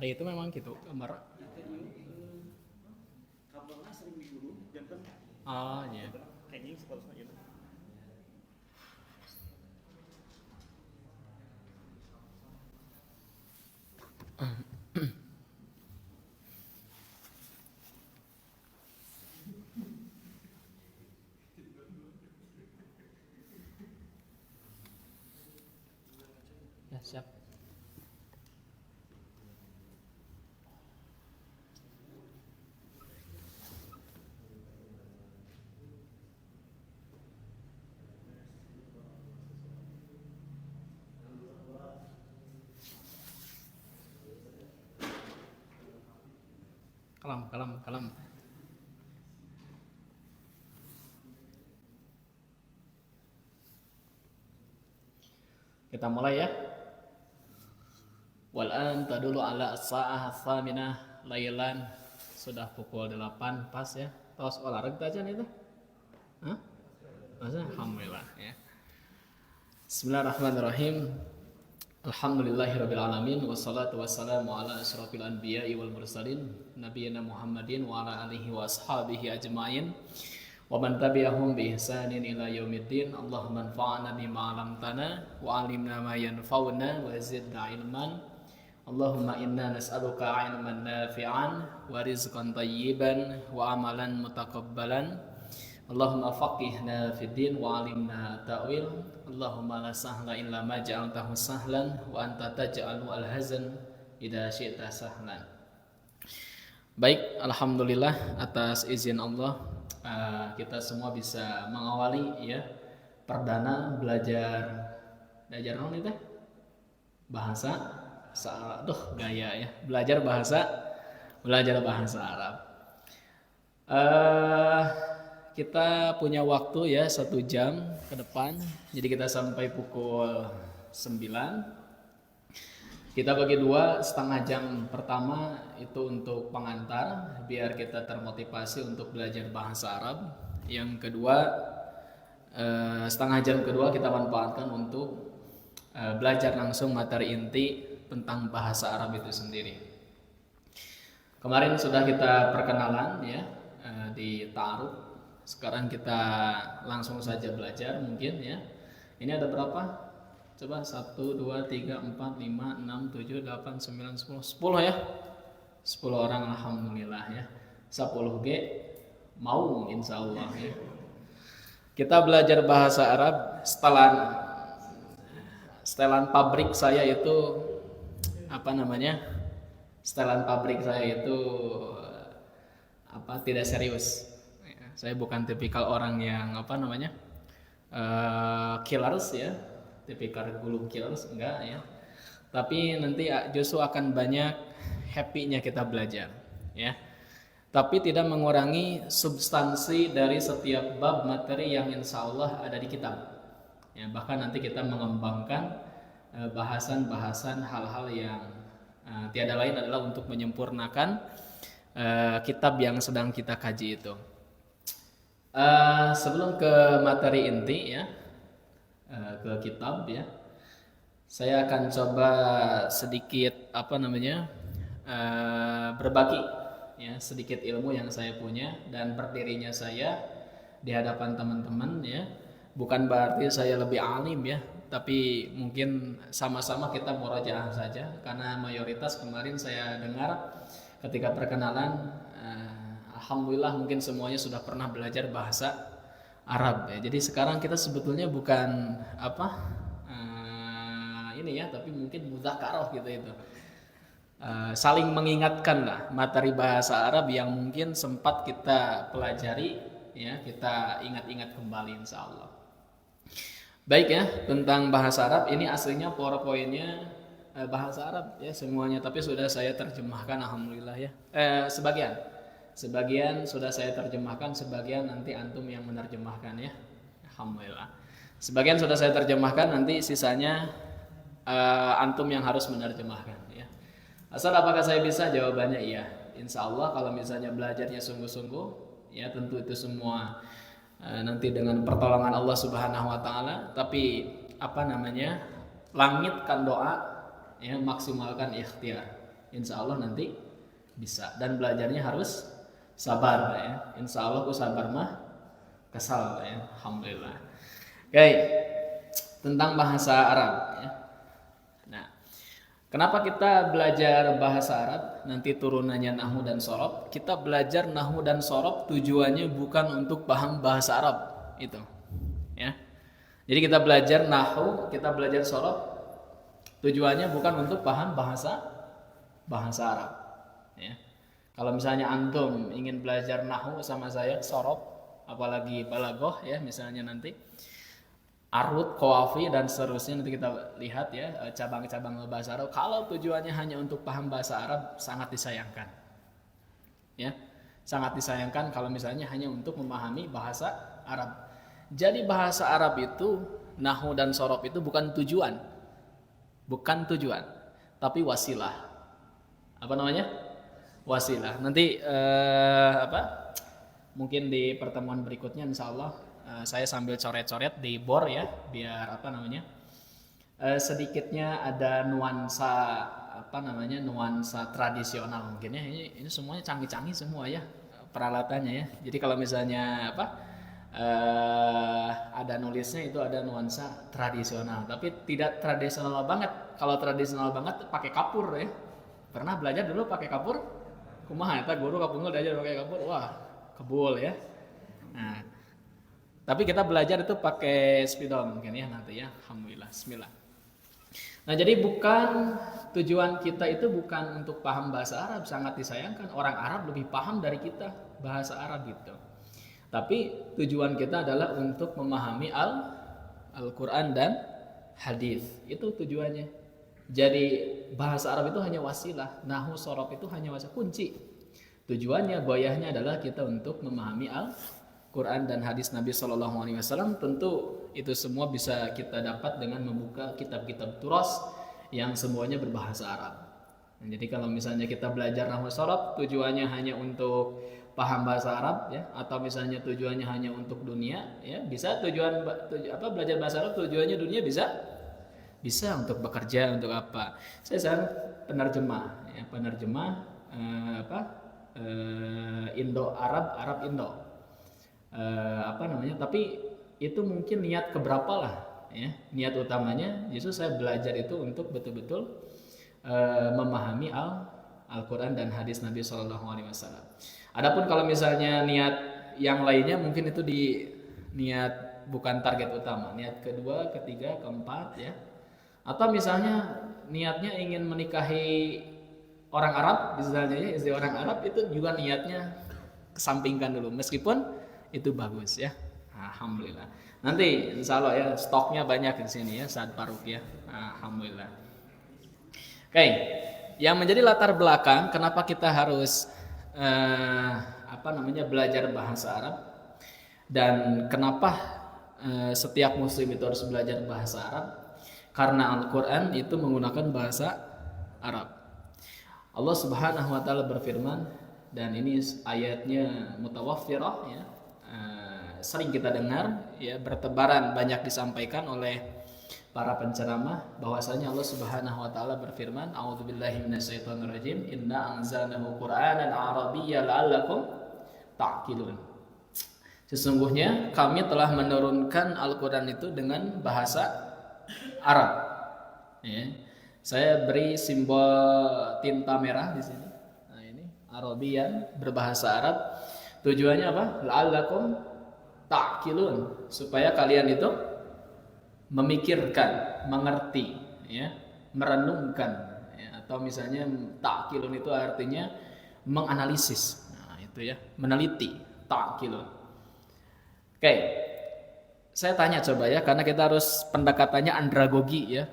Hari itu memang gitu gambar. Kabarnya sering digulung jantan Ah, iya. kenging seharusnya itu. Ya, siap. Kalam. Kita mulai ya. Wal'an tadulu ala as-sa'ah ats-tsaminah lailan. Sudah pukul 8 pas ya. Tos olahraga aja nih tuh. Hah? Masa? Alhamdulillah ya. Bismillahirrahmanirrahim. Alhamdulillahirabbil alamin wassalatu wassalamu ala asyrofil anbiya'i wal mursalin nabiyina Muhammadin wa ala alihi wa ashabihi ajmain wa man tabi'ahum bi ihsanin ila yaumiddin. Allahumma anfa'na bima 'allamtana wa 'allimna ma yanfa'una wa zidna ilman. Allahumma inna nas'aluka 'ilman nafi'an wa rizqan thayyiban wa amalan mutaqabbalan. Allahumma faqihna fid din wa 'allimna ta'wil. Allahumma la sahla illa ma ja'altahu sahlan wa anta taj'alu al-hazan idza syi'ta sahlan. Baik, alhamdulillah atas izin Allah kita semua bisa mengawali ya perdana belajar naon itu bahasa Arab. Gaya ya. Belajar bahasa Arab. Kita punya waktu ya 1 jam ke depan. Jadi kita sampai pukul 9. Kita bagi 2, setengah jam pertama itu untuk pengantar biar kita termotivasi untuk belajar bahasa Arab. Yang kedua, setengah jam kedua kita manfaatkan untuk belajar langsung materi inti tentang bahasa Arab itu sendiri. Kemarin sudah kita perkenalan ya di ta'aruf. Sekarang kita langsung saja belajar mungkin ya. Ini ada berapa? Coba 1, 2, 3, 4, 5, 6, 7, 8, 9, 10 10 ya. 10 orang alhamdulillah ya. 10G mau insyaallah ya. Kita belajar bahasa Arab. Setelan pabrik saya itu setelan pabrik saya itu tidak serius. Saya bukan tipikal orang yang killers ya, tipikal gulu killers enggak ya. Tapi nanti justru akan banyak happy-nya kita belajar ya. Tapi tidak mengurangi substansi dari setiap bab materi yang insya Allah ada di kitab. Ya, bahkan nanti kita mengembangkan bahasan-bahasan hal-hal yang tiada lain adalah untuk menyempurnakan kitab yang sedang kita kaji itu. Sebelum ke materi inti ya, ke kitab ya, saya akan coba sedikit berbagi ya sedikit ilmu yang saya punya dan berdirinya saya di hadapan teman-teman ya. Bukan berarti saya lebih alim ya, tapi mungkin sama-sama kita murojaah saja karena mayoritas kemarin saya dengar ketika perkenalan alhamdulillah mungkin semuanya sudah pernah belajar bahasa Arab ya. Jadi sekarang kita sebetulnya bukan tapi mungkin mudzakarah gitu itu. Saling mengingatkan lah materi bahasa Arab yang mungkin sempat kita pelajari ya, kita ingat-ingat kembali insyaallah. Baik ya, tentang bahasa Arab ini aslinya PowerPoint-nya bahasa Arab ya semuanya, tapi sudah saya terjemahkan alhamdulillah ya. Sebagian sudah saya terjemahkan, sebagian nanti antum yang menerjemahkan ya. Alhamdulillah. Sebagian sudah saya terjemahkan, nanti sisanya antum yang harus menerjemahkan ya. Asal apakah saya bisa? Jawabannya iya. Insya Allah kalau misalnya belajarnya sungguh-sungguh ya tentu itu semua nanti dengan pertolongan Allah Subhanahu wa taala, tapi langitkan doa ya, maksimalkan ikhtiar. insya Allah nanti bisa. Dan belajarnya harus sabar ya. Insya Allah aku sabar mah kesal ya. Alhamdulillah. Oke, tentang bahasa Arab ya. Nah, kenapa kita belajar bahasa Arab? Nanti turunannya nahwu dan shorof. Kita belajar nahwu dan shorof tujuannya bukan untuk paham bahasa Arab itu ya. Jadi kita belajar nahwu, kita belajar shorof, tujuannya bukan untuk paham bahasa Arab ya. Kalau misalnya antum ingin belajar nahwu sama saya shorof, apalagi balaghah ya, misalnya nanti arud, qawafi dan seterusnya, nanti kita lihat ya cabang-cabang bahasa Arab. Kalau tujuannya hanya untuk paham bahasa Arab, sangat disayangkan ya, sangat disayangkan kalau misalnya hanya untuk memahami bahasa Arab. Jadi bahasa Arab itu, nahwu dan shorof itu bukan tujuan, tapi wasilah. Apa namanya? Wasilah. Nanti mungkin di pertemuan berikutnya insya Allah saya sambil coret-coret di board ya, biar sedikitnya ada nuansa nuansa tradisional mungkin ya. Ini semuanya canggih-canggih semua ya peralatannya ya. Jadi kalau misalnya ada nulisnya itu ada nuansa tradisional, tapi tidak tradisional banget. Kalau tradisional banget pakai kapur ya. Pernah belajar dulu pakai kapur? Kumaha eta guru kapungul belajar pakai kapur, wah kebul ya. Nah, tapi kita belajar itu pakai spidol mungkin ya nanti ya. Alhamdulillah, bismillah. Nah, jadi tujuan kita itu bukan untuk paham bahasa Arab, sangat disayangkan. Orang Arab lebih paham dari kita bahasa Arab gitu. Tapi tujuan kita adalah untuk memahami Al-Quran dan hadis. Itu tujuannya. Jadi bahasa Arab itu hanya wasilah, nahwu shorof itu hanya wasilah, kunci. Tujuannya, boyahnya adalah kita untuk memahami Al-Quran dan hadis Nabi SAW. Tentu itu semua bisa kita dapat dengan membuka kitab-kitab turas yang semuanya berbahasa Arab. Nah, jadi kalau misalnya kita belajar nahwu shorof, tujuannya hanya untuk paham bahasa Arab ya, atau misalnya tujuannya hanya untuk dunia ya, bisa belajar bahasa Arab tujuannya dunia, bisa untuk bekerja, untuk apa. Saya sekarang penerjemah ya, Indo Arab Indo tapi itu mungkin niat keberapa lah ya. Niat utamanya justru saya belajar itu untuk betul-betul memahami Al-Quran dan hadis Nabi SAW. Adapun kalau misalnya niat yang lainnya mungkin itu di niat bukan target utama, niat kedua, ketiga, keempat ya. Atau misalnya niatnya ingin menikahi orang Arab, misalnya ya, istri orang Arab, itu juga niatnya kesampingkan dulu, meskipun itu bagus ya. Alhamdulillah. Nanti insya Allah ya stoknya banyak di sini ya saat paruk ya. Alhamdulillah. Oke, yang menjadi latar belakang kenapa kita harus belajar bahasa Arab dan kenapa setiap muslim itu harus belajar bahasa Arab. Karena Al-Quran itu menggunakan bahasa Arab. Allah Subhanahu wa Ta'ala berfirman, dan ini ayatnya mutawaffirah ya, sering kita dengar ya, bertebaran banyak disampaikan oleh para penceramah, bahwasanya Allah Subhanahu wa Ta'ala berfirman, a'udzubillahi minasyaitonirrajim, inna anzalnahu Qur'anan arabiyyan la'allakum ta'qilun. Sesungguhnya kami telah menurunkan Al-Quran itu dengan bahasa Arab. Ya. Saya beri simbol tinta merah di sini. Nah, ini Arabian berbahasa Arab. Tujuannya apa? La'allakum ta'qilun, supaya kalian itu memikirkan, mengerti, ya, merenungkan, ya. Atau misalnya ta'qilun itu artinya menganalisis. Nah, itu ya, meneliti, ta'qilun. Oke. Saya tanya coba ya, karena kita harus pendekatannya andragogi ya,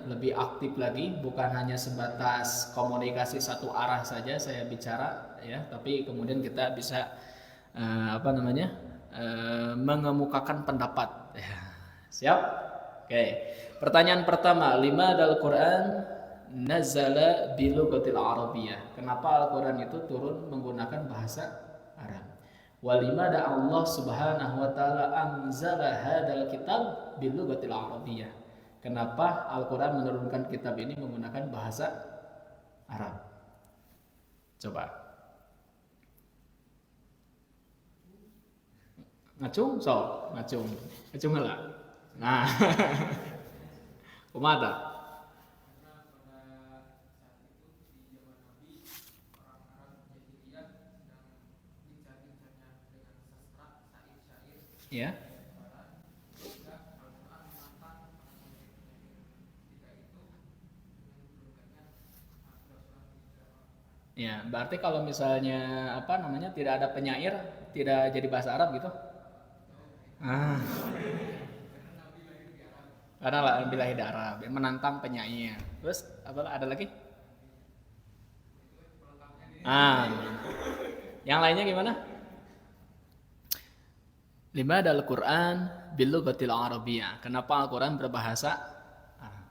lebih aktif lagi, bukan hanya sebatas komunikasi satu arah saja saya bicara ya, tapi kemudian kita bisa mengemukakan pendapat ya. Siap? Oke. Pertanyaan pertama, lima dal Quran nazala bilughatil arabiyyah. Kenapa Al-Quran itu turun menggunakan bahasa Arab? Walimada Allah Subhanahu wa Ta'ala anzala hadzal kitab bilughatil arabiyyah. Kenapa Al-Quran menurunkan kitab ini menggunakan bahasa Arab? Coba. Ngacung sok, ngacung. Ngacung heula. Nah. Kumaha tah? Ya. Ya, berarti kalau misalnya apa namanya tidak ada penyair, tidak jadi bahasa Arab gitu? Ah, karena lah bilahi Arab, menantang penyair. Terus apa ada lagi? Ah, yang lainnya gimana? Lima adalah Quran bilughatil Arabiyyah. Kenapa Al-Quran berbahasa Arab?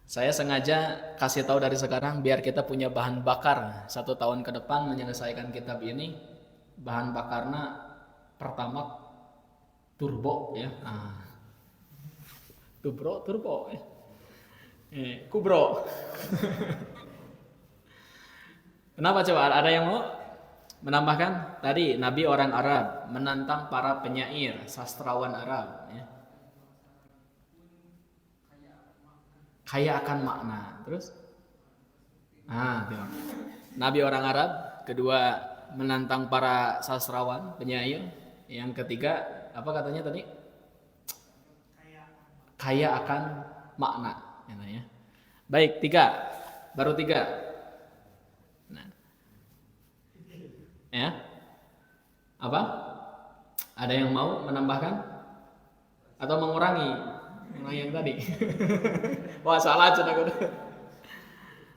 Saya sengaja kasih tahu dari sekarang biar kita punya bahan bakar 1 tahun ke depan menyelesaikan kitab ini. Bahan bakarnya pertama turbo ya. Turbo ya. Kubro. Kenapa coba? Ada yang mau menambahkan? Tadi Nabi orang Arab menantang para penyair, sastrawan Arab ya. Kaya akan makna. Terus? Tuh. Nabi orang Arab, kedua menantang para sastrawan, penyair. Yang ketiga, apa katanya tadi? Kaya akan makna, ya. Baik, 3. Baru 3. Nah. Ya. Apa? Ada yang mau menambahkan? Atau mengurangi? Mengurangi yang tadi. Wah, salah cina gue.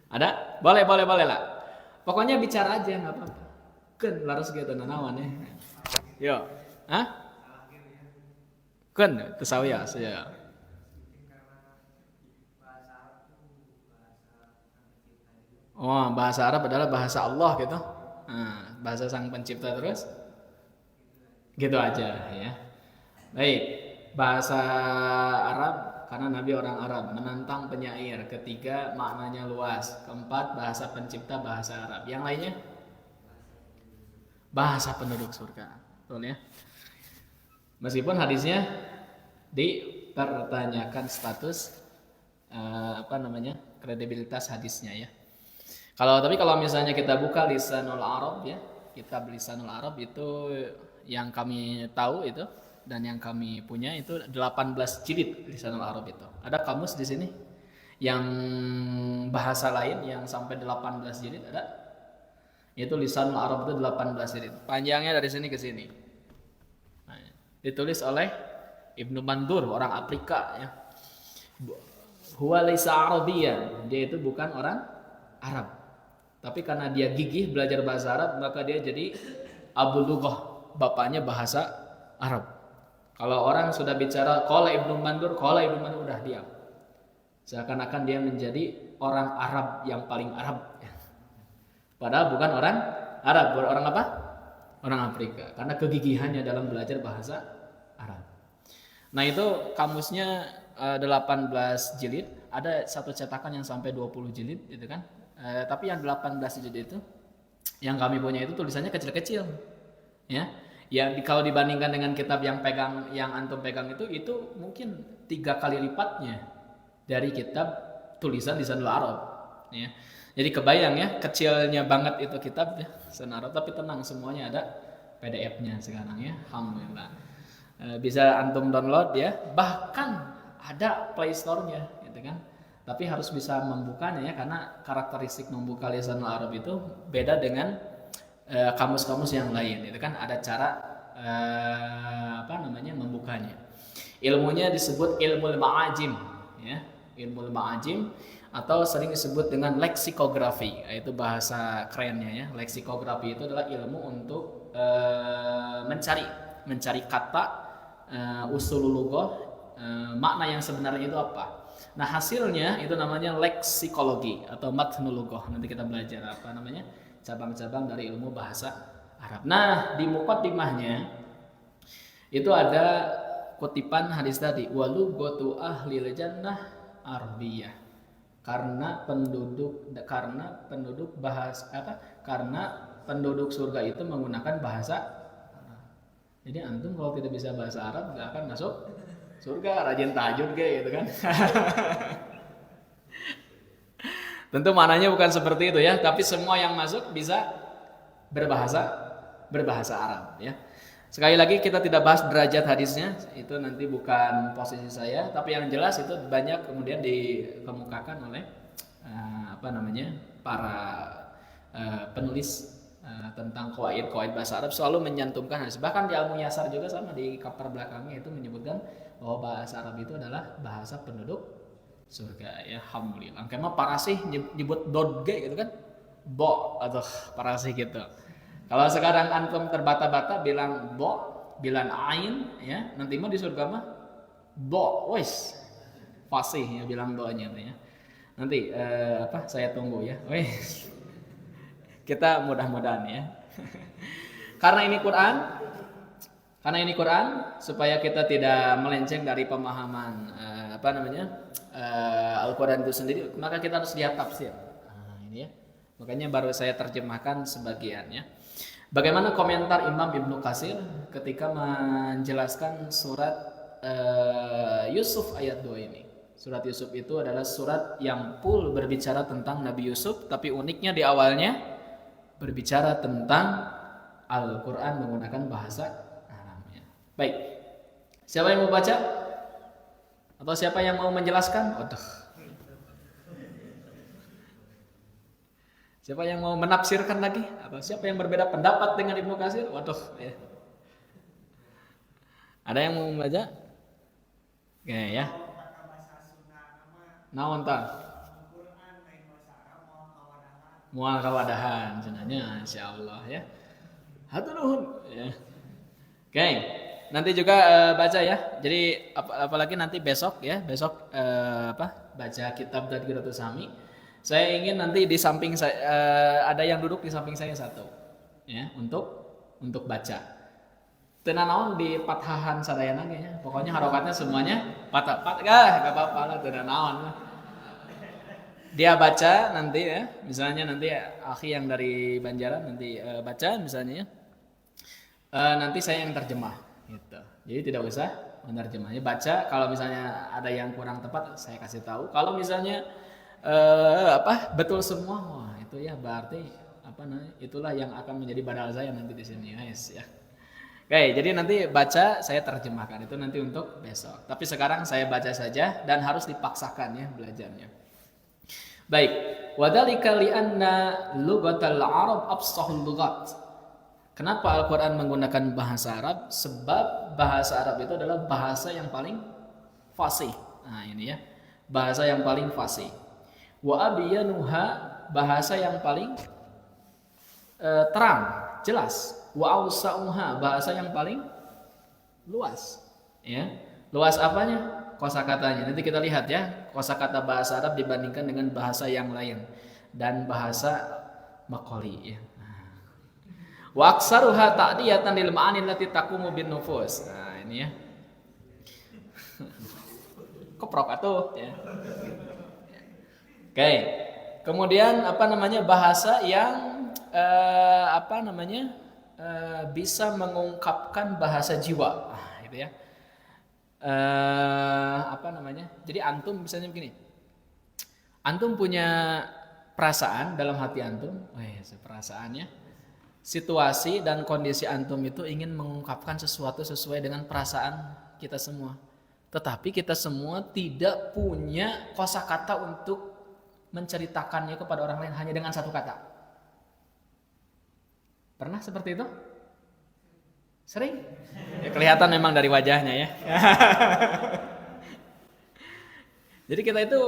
Ada? Boleh lah. Pokoknya bicara aja, nggak apa-apa. Kan larus gitu nanawan ya. Yo, Kan kesawiya saya. Oh, bahasa Arab adalah bahasa Allah gitu. Bahasa Sang Pencipta terus. Gitu aja ya. Baik, bahasa Arab karena Nabi orang Arab menantang penyair. Ketiga, maknanya luas. Keempat, bahasa pencipta bahasa Arab. Yang lainnya? Bahasa penduduk surga. Betul ya? Meskipun hadisnya dipertanyakan status kredibilitas hadisnya ya. Tapi kalau misalnya kita buka Lisanul Arab ya, kitab Lisanul Arab itu yang kami tahu itu dan yang kami punya itu 18 jilid Lisanul Arab itu. Ada kamus di sini yang bahasa lain yang sampai 18 jilid ada? Itu Lisanul Arab itu 18 jilid. Panjangnya dari sini ke sini. Nah, ditulis oleh Ibnu Mandur, orang Afrika ya. Huwa laysa Arabiyyan, dia itu bukan orang Arab. Tapi karena dia gigih belajar bahasa Arab, maka dia jadi Abu Lughah, bapaknya bahasa Arab. Kalau orang sudah bicara qala Ibnu Mandur udah diam. Seakan-akan dia menjadi orang Arab yang paling Arab. Padahal bukan orang Arab, orang apa? Orang Afrika. Karena kegigihannya dalam belajar bahasa Arab. Nah itu kamusnya 18 jilid. Ada satu cetakan yang sampai 20 jilid, gitu kan? Tapi yang 18 jilid itu, yang kami punya itu tulisannya kecil-kecil, ya. Kalau dibandingkan dengan kitab yang antum pegang itu mungkin 3 kali lipatnya dari kitab tulisan Lisanul Arab, ya. Jadi kebayang ya, kecilnya banget itu kitab ya, Lisanul Arab, tapi tenang semuanya ada PDF-nya sekarang ya, alhamdulillah. Bisa antum download ya, bahkan ada Play Store-nya gitu kan. Tapi harus bisa membukanya ya, karena karakteristik membuka Lisanul Arab itu beda dengan kamus-kamus yang lain. Itu kan ada cara membukanya. Ilmunya disebut ilmu ma'ajim ya, ilmu ma'ajim atau sering disebut dengan leksikografi. Itu bahasa kerennya ya. Leksikografi itu adalah ilmu untuk mencari kata usulul lughah, makna yang sebenarnya itu apa. Nah hasilnya itu namanya leksikologi atau matnul lughah. Nanti kita belajar cabang-cabang dari ilmu bahasa Arab. Nah di muqaddimahnya itu ada kutipan hadis tadi, walughatu ahlil jannah arabiyah. karena penduduk surga itu menggunakan bahasa Arab. Jadi antum kalau tidak bisa bahasa Arab nggak akan masuk surga. Rajin tahajud gitu kan. Tentu maknanya bukan seperti itu ya, tapi semua yang masuk bisa berbahasa Arab ya. Sekali lagi kita tidak bahas derajat hadisnya, itu nanti bukan posisi saya, tapi yang jelas itu banyak kemudian dikemukakan oleh para penulis tentang qawaid bahasa Arab selalu menyantumkan hadis. Bahkan di Al Muyassar juga sama, di cover belakangnya itu menyebutkan bahwa bahasa Arab itu adalah bahasa penduduk surga ya. Alhamdulillah. Karena parasih nyebut dodge gitu kan, bo atau parasih gitu. Kalau sekarang antum terbata-bata bilang bo, bilang ain ya, nanti mah di surga mah bo, wes fasih ya bilang doanya ya. Nanti saya tunggu ya. Wes. Kita mudah-mudahan ya. Karena ini Quran supaya kita tidak melenceng dari pemahaman Al-Quran itu sendiri, maka kita harus lihat tafsir. Nah, ini ya. Makanya baru saya terjemahkan sebagian ya. Bagaimana komentar Imam Ibnu Katsir ketika menjelaskan surat Yusuf ayat 2 ini. Surat Yusuf itu adalah surat yang full berbicara tentang Nabi Yusuf, tapi uniknya di awalnya berbicara tentang Al-Quran menggunakan bahasa Arabnya. Baik, siapa yang mau baca? Atau siapa yang mau menjelaskan? Siapa yang mau menafsirkan lagi? Atau siapa yang berbeda pendapat dengan Ibnu Katsir? Ya. Ada yang mau membaca? Oke ya. Naon ta? Mual kawadahan cenanya insyaallah ya. Hatur nuhun ya. Oke. Nanti juga baca ya. Jadi apalagi nanti besok baca kitab Tadhkiratus Sami. Saya ingin nanti di samping saya ada yang duduk di samping saya satu ya untuk baca. Tenanawan di pathahan sadayana kayaknya. Pokoknya harokatnya semuanya patah enggak apa-apa lah tenanawan. Dia baca nanti ya. Misalnya nanti akhi yang dari Banjaran nanti baca misalnya ya. Nanti saya yang terjemah gitu. Jadi tidak usah menerjemahnya, baca. Kalau misalnya ada yang kurang tepat saya kasih tahu. Kalau misalnya betul semua, wah itu ya berarti itulah yang akan menjadi badal saya nanti di sini guys ya. Oke, jadi nanti baca saya terjemahkan itu nanti untuk besok. Tapi sekarang saya baca saja dan harus dipaksakan ya belajarnya. Baik, wadzalika li'anna lughatal Arab afsahul lughat. Kenapa Al-Qur'an menggunakan bahasa Arab? Sebab bahasa Arab itu adalah bahasa yang paling fasih. Nah, ini ya. Bahasa yang paling fasih. Wa abyanuha, bahasa yang paling terang, jelas. Wa ausauha, bahasa yang paling luas. Ya. Luas apanya? Kosakatanya. Nanti kita lihat ya, kosakata bahasa Arab dibandingkan dengan bahasa yang lain dan bahasa Maqali ya. Wa aksaruha ta'diyatan lil ma'ani allati taqumu bin nufus. Nah, ini ya. Keprok atuh ya. Oke. Kemudian bahasa yang bisa mengungkapkan bahasa jiwa. Nah, gitu ya. Jadi antum misalnya begini. Antum punya perasaan dalam hati antum, perasaannya, situasi dan kondisi antum itu ingin mengungkapkan sesuatu sesuai dengan perasaan kita semua. Tetapi kita semua tidak punya kosakata untuk menceritakannya kepada orang lain hanya dengan satu kata. Pernah seperti itu? Sering? Ya, kelihatan memang dari wajahnya ya. Jadi kita itu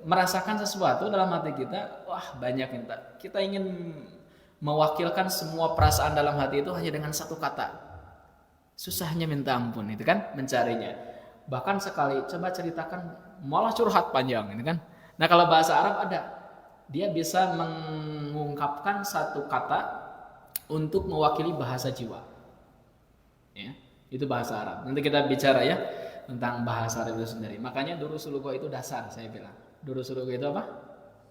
merasakan sesuatu dalam hati kita, wah banyak kita ingin mewakilkan semua perasaan dalam hati itu hanya dengan satu kata. Susahnya minta ampun itu kan mencarinya. Bahkan sekali coba ceritakan malah curhat panjang ini kan. Nah, kalau bahasa Arab ada. Dia bisa mengungkapkan satu kata untuk mewakili bahasa jiwa. Ya, itu bahasa Arab. Nanti kita bicara ya tentang bahasa Arab itu sendiri. Makanya durusul lugha itu dasar saya bilang. Durusul lugha itu apa?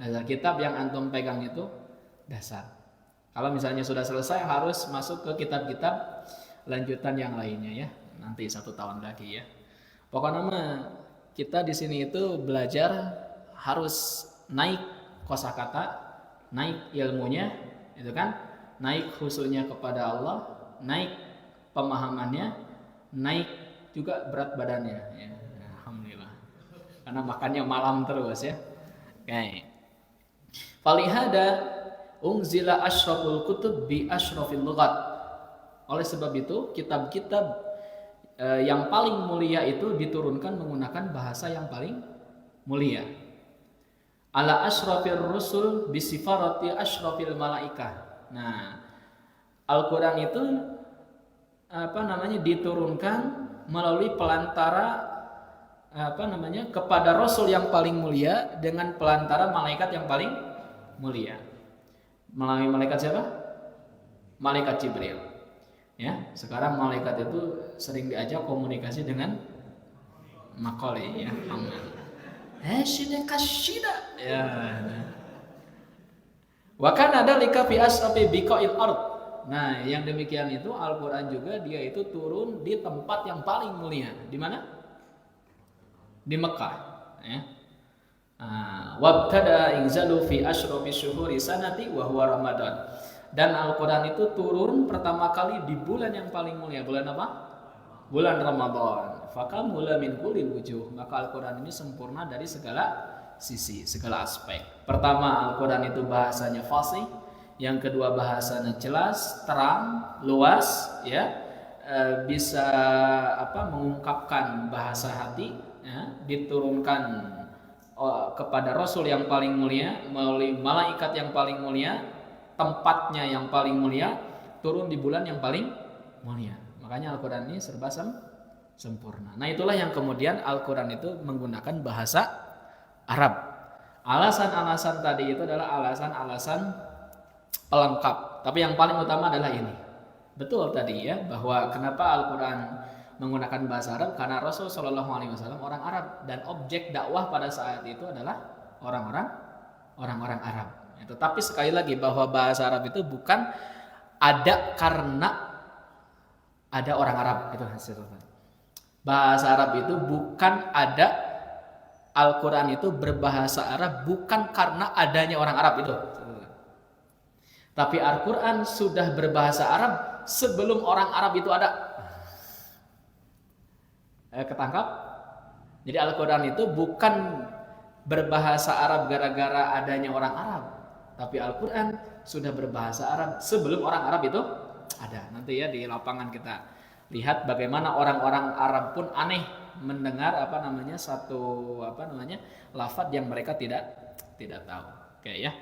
Nah, kitab yang antum pegang itu dasar. Kalau misalnya sudah selesai harus masuk ke kitab-kitab lanjutan yang lainnya ya. Nanti 1 tahun lagi ya. Pokoknya mah kita di sini itu belajar harus naik kosakata, naik ilmunya, itu kan, naik khusyuknya kepada Allah, naik pemahamannya, naik juga berat badannya. Ya. Alhamdulillah. Karena makannya malam terus ya. Oke. Falihada unzila asyraful kutub bi asyrafil lughat. Oleh sebab itu kitab-kitab yang paling mulia itu diturunkan menggunakan bahasa yang paling mulia. Ala asyrafir rusul bi sifarati asyrafil malaikah. Nah, Al-Qur'an itu diturunkan melalui pelantara kepada rasul yang paling mulia dengan pelantara malaikat yang paling mulia. Melalui malaikat siapa? Malaikat Jibril. Ya, sekarang malaikat itu sering diajak komunikasi dengan makhluk ya. Kashida. Ya. Wa kana dalika fi asrafi biqa'il ard. Nah, yang demikian itu Al-Qur'an juga dia itu turun di tempat yang paling mulia. Di mana? Di Mekah, ya. Wabtada inzalu fi asyrafi syuhuri sanati wa huwa Ramadan. Dan Al-Qur'an itu turun pertama kali di bulan yang paling mulia. Bulan apa? Bulan Ramadan. Fakamula min kulli wujuh. Maka Al-Qur'an ini sempurna dari segala sisi, segala aspek. Pertama, Al-Qur'an itu bahasanya fasih. Yang kedua, bahasanya jelas, terang, luas, ya. Bisa mengungkapkan bahasa hati, ya. Diturunkan kepada Rasul yang paling mulia melalui malaikat yang paling mulia, tempatnya yang paling mulia, turun di bulan yang paling mulia. Makanya Al-Qur'an ini serba sempurna. Nah, itulah yang kemudian Al-Qur'an itu menggunakan bahasa Arab. Alasan-alasan tadi itu adalah alasan-alasan pelengkap. Tapi yang paling utama adalah ini. Betul tadi ya, bahwa kenapa Al-Qur'an menggunakan bahasa Arab, karena Rasul Shallallahu Alaihi Wasallam orang Arab dan objek dakwah pada saat itu adalah orang-orang Arab. Tetapi sekali lagi bahwa bahasa Arab itu bukan ada karena ada orang Arab itu hasilnya. Bahasa Arab itu bukan ada, Al-Quran itu berbahasa Arab bukan karena adanya orang Arab itu. Tapi Al-Quran sudah berbahasa Arab sebelum orang Arab itu ada. Ketangkap? Jadi Al-Quran itu bukan berbahasa Arab gara-gara adanya orang Arab, tapi Al-Quran sudah berbahasa Arab sebelum orang Arab itu ada. Nanti ya di lapangan kita lihat bagaimana orang-orang Arab pun aneh mendengar lafaz yang mereka tidak tahu. Oke ya.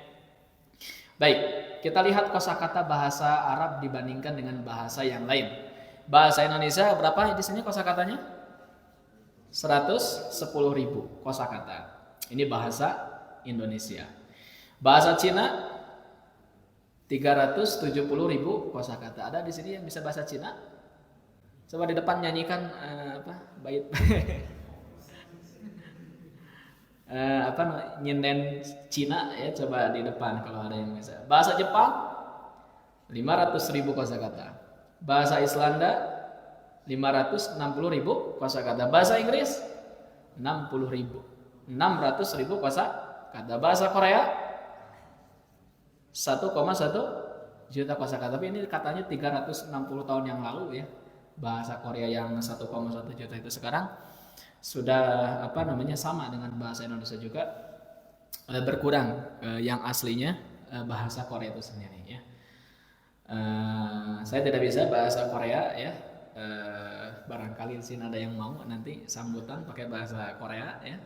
Baik, kita lihat kosakata bahasa Arab dibandingkan dengan bahasa yang lain. Bahasa Indonesia berapa di sini kosakatanya? 110.000 kosakata. Ini bahasa Indonesia. Bahasa Cina 370.000 kosakata. Ada di sini yang bisa bahasa Cina? Coba di depan nyanyikan bait nyinden Cina ya, coba di depan kalau ada yang bisa. Bahasa Jepang 500.000 kosakata. Bahasa Islanda 560.000 kosakata. Bahasa Inggris 600.000 kosakata. Bahasa Korea 1,1 juta kosakata. Tapi ini katanya 360 tahun yang lalu ya. Bahasa Korea yang 1,1 juta itu sekarang sudah sama dengan bahasa Indonesia juga, berkurang yang aslinya bahasa Korea itu sendiri ya. Saya tidak bisa bahasa Korea ya. Barangkali di sini ada yang mau nanti sambutan pakai bahasa Korea ya.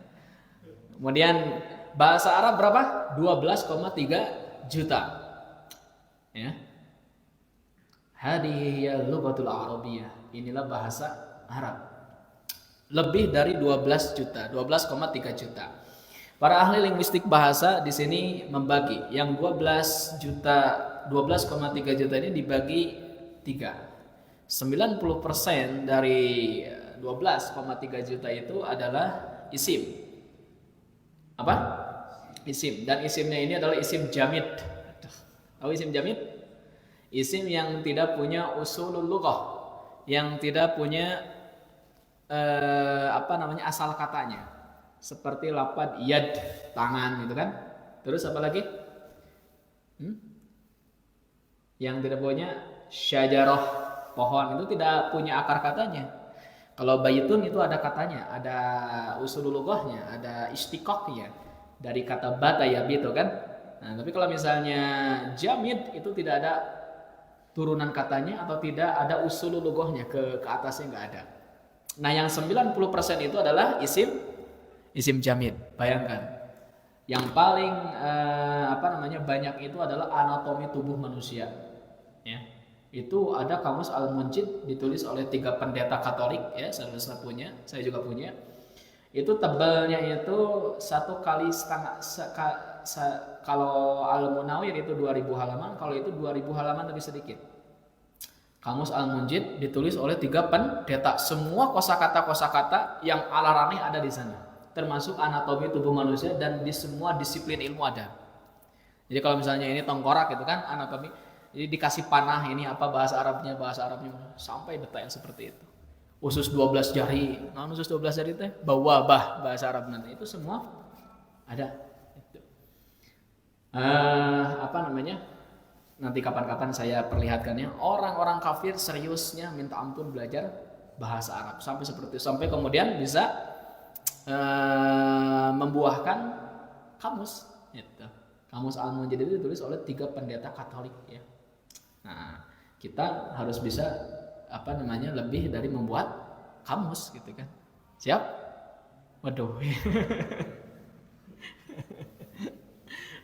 Kemudian bahasa Arab berapa? 12,3 juta. Ya. Hadhihi lughatul arabiyyah. Inilah bahasa Arab. Lebih dari 12 juta, 12,3 juta. Para ahli linguistik bahasa di sini membagi yang 12,3 juta ini dibagi 3. 90% dari 12,3 juta itu adalah isim. Apa? Isim, dan isimnya ini adalah isim jamid. Tahu isim jamid? Isim yang tidak punya usulul lughah, yang tidak punya asal katanya. Seperti lafaz yad, tangan gitu kan. Terus apa lagi? Yang tidak punya syajarah, pohon, itu tidak punya akar katanya. Kalau baitun itu ada katanya, ada usulul lughahnya, ada istiqaqnya dari kata bata yabitu kan. Nah, tapi kalau misalnya jamid itu tidak ada turunan katanya atau tidak ada usulul lughahnya, ke atasnya nggak ada. Nah, yang 90% itu adalah isim jamid. Bayangkan. Yang paling banyak itu adalah anatomi tubuh manusia. Ya. Itu ada kamus Al-Munjid ditulis oleh 3 pendeta Katolik ya, saya punya, saya juga punya. Itu tebalnya itu 1,5 kali, kalau Al-Munawir itu 2000 halaman, kalau itu 2000 halaman lebih sedikit. Kamus Al-Munjid ditulis oleh 3 pendeta, semua kosakata yang alarane ada di sana, termasuk anatomi tubuh manusia, dan di semua disiplin ilmu ada. Jadi kalau misalnya ini tengkorak gitu kan, anatomi, jadi dikasih panah, ini apa bahasa Arabnya sampai detail seperti itu. Usus 12 jari, usus 12 jari teh bawabah bahasa Arab nanti, itu semua ada. Itu. Nanti kapan-kapan saya perlihatkannya. Orang-orang kafir seriusnya minta ampun belajar bahasa Arab sampai kemudian bisa membuahkan kamus. Gitu. Kamus Al-Munjid itu ditulis oleh 3 pendeta Katolik ya. Nah, kita harus bisa lebih dari membuat kamus gitu kan. Siap? Waduh.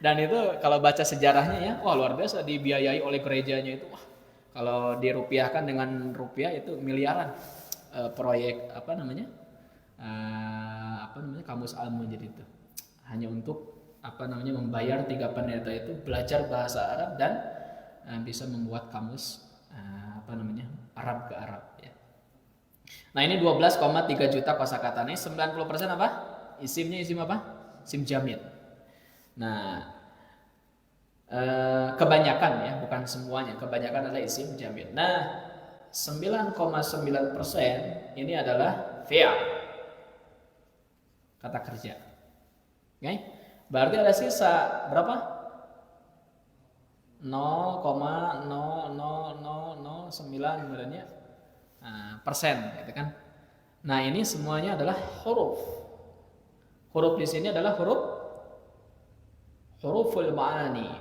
Dan itu kalau baca sejarahnya ya, wah luar biasa, dibiayai oleh gerejanya itu. Wah, kalau dirupiahkan dengan rupiah itu miliaran. Proyek kamus Al-Munjid itu. Hanya untuk membayar 3 pendeta itu belajar bahasa Arab dan bisa membuat kamus Arab ke Arab ya. Nah, ini 12,3 juta kosakata. Ini 90% apa? Isimnya isim apa? Isim jamid. Nah, kebanyakan ya, bukan semuanya, kebanyakan adalah isim jamid. Nah, 9,9% ini adalah fi'al, kata kerja. Oke? Berarti ada sisa berapa? 0,00009 persen gitu kan. Nah, ini semuanya adalah huruf. Huruf di sini adalah huruful ma'ani.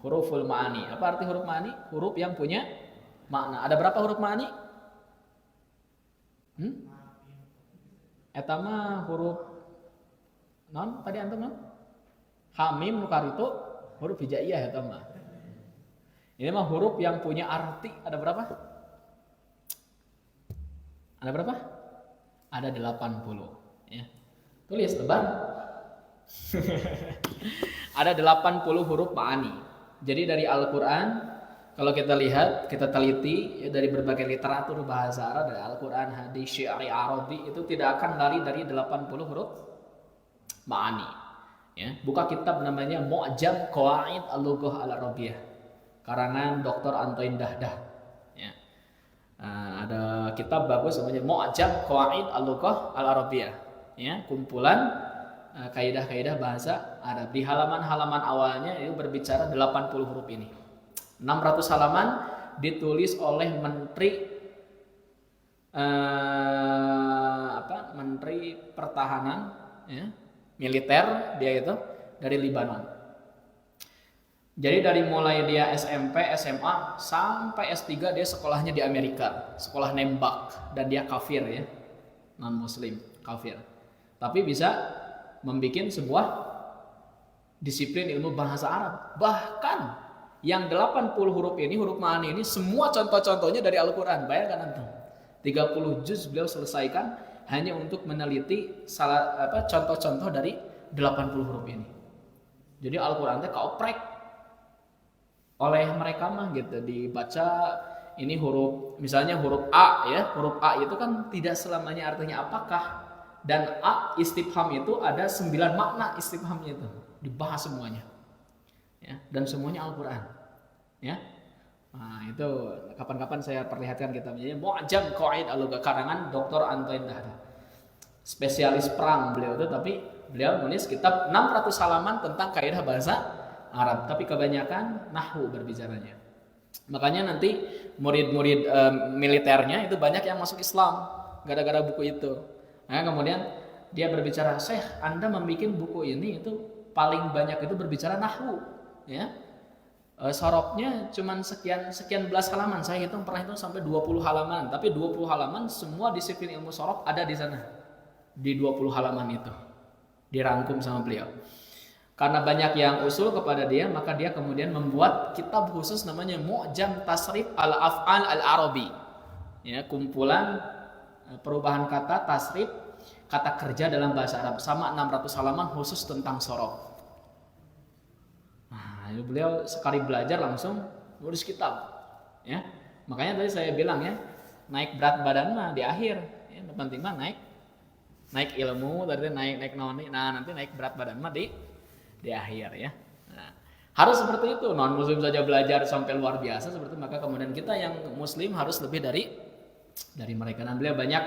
Huruful ma'ani. Apa arti huruf ma'ani? Huruf yang punya makna. Ada berapa huruf ma'ani? Etama huruf non tadi antum non? Hamim nukarito huruf hijaiyah etama. Ini mah huruf yang punya arti. Ada berapa? Ada berapa? Ada 80 ya. Tulis tebal. Ada 80 huruf ma'ani. Jadi dari Al-Quran, kalau kita lihat, kita teliti ya, dari berbagai literatur bahasa Arab, dari Al-Quran, hadis, syiari, arabi, itu tidak akan lari dari 80 huruf ma'ani ya. Buka kitab namanya Mu'jam Qawaid Al-Lughah Al-Arabiyah, karangan Dr. Antoine Dahdah ya. Ada kitab bagus namanya Mu'jam Qawaid Al-Lughah Al-Arabiyah ya, kumpulan kaidah-kaidah bahasa Arab. Di halaman-halaman awalnya itu berbicara 80 huruf ini. 600 halaman ditulis oleh Menteri Pertahanan ya, militer dia itu dari Libanon. Jadi dari mulai dia SMP, SMA sampai S3 dia sekolahnya di Amerika, sekolah nembak, dan dia kafir ya, non muslim, kafir. Tapi bisa membuat sebuah disiplin ilmu bahasa Arab. Bahkan yang 80 huruf ini, huruf ma'ani ini, semua contoh-contohnya dari Al-Quran. Bayangkan antum, 30 juz beliau selesaikan hanya untuk meneliti contoh-contoh dari 80 huruf ini. Jadi Al-Quran itu keoprek oleh mereka mah gitu, dibaca ini huruf, misalnya huruf A ya, huruf A itu kan tidak selamanya artinya apakah, Dan A istifham itu ada 9 makna istifhamnya itu. Dibahas semuanya. Ya, dan semuanya Al-Qur'an. Ya. Nah, itu kapan-kapan saya perlihatkan kitabnya. Mu'jam Qawaid Al-Lughah karangan Dr. Antoine Dahdah. Spesialis perang beliau itu, tapi beliau nulis kitab 600 halaman tentang kaidah bahasa Arab, tapi kebanyakan nahwu berbicaranya. Makanya nanti murid-murid militernya itu banyak yang masuk Islam gara-gara buku itu. Nah, kemudian dia berbicara, "Syekh, Anda membuat buku ini itu paling banyak itu berbicara nahwu, ya. Sorobnya cuman sekian belas halaman. Saya hitung pernah itu sampai 20 halaman, tapi 20 halaman semua disiplin ilmu sorob ada di sana. Di 20 halaman itu dirangkum sama beliau. Karena banyak yang usul kepada dia, maka dia kemudian membuat kitab khusus namanya Mu'jam Tasrif Al-Af'al Al-Arabi. Ya, kumpulan perubahan kata tasrif, kata kerja dalam bahasa Arab, sama 600 halaman khusus tentang sorob. Nah, beliau sekali belajar langsung nulis kitab. Ya, makanya tadi saya bilang ya, naik berat badan mah di akhir. Ya, penting mah naik ilmu, tadi naik noni. Nah, nanti naik berat badan mah di akhir ya. Nah, harus seperti itu. Non muslim saja belajar sampai luar biasa seperti itu, maka kemudian kita yang muslim harus lebih dari mereka. Nah, beliau banyak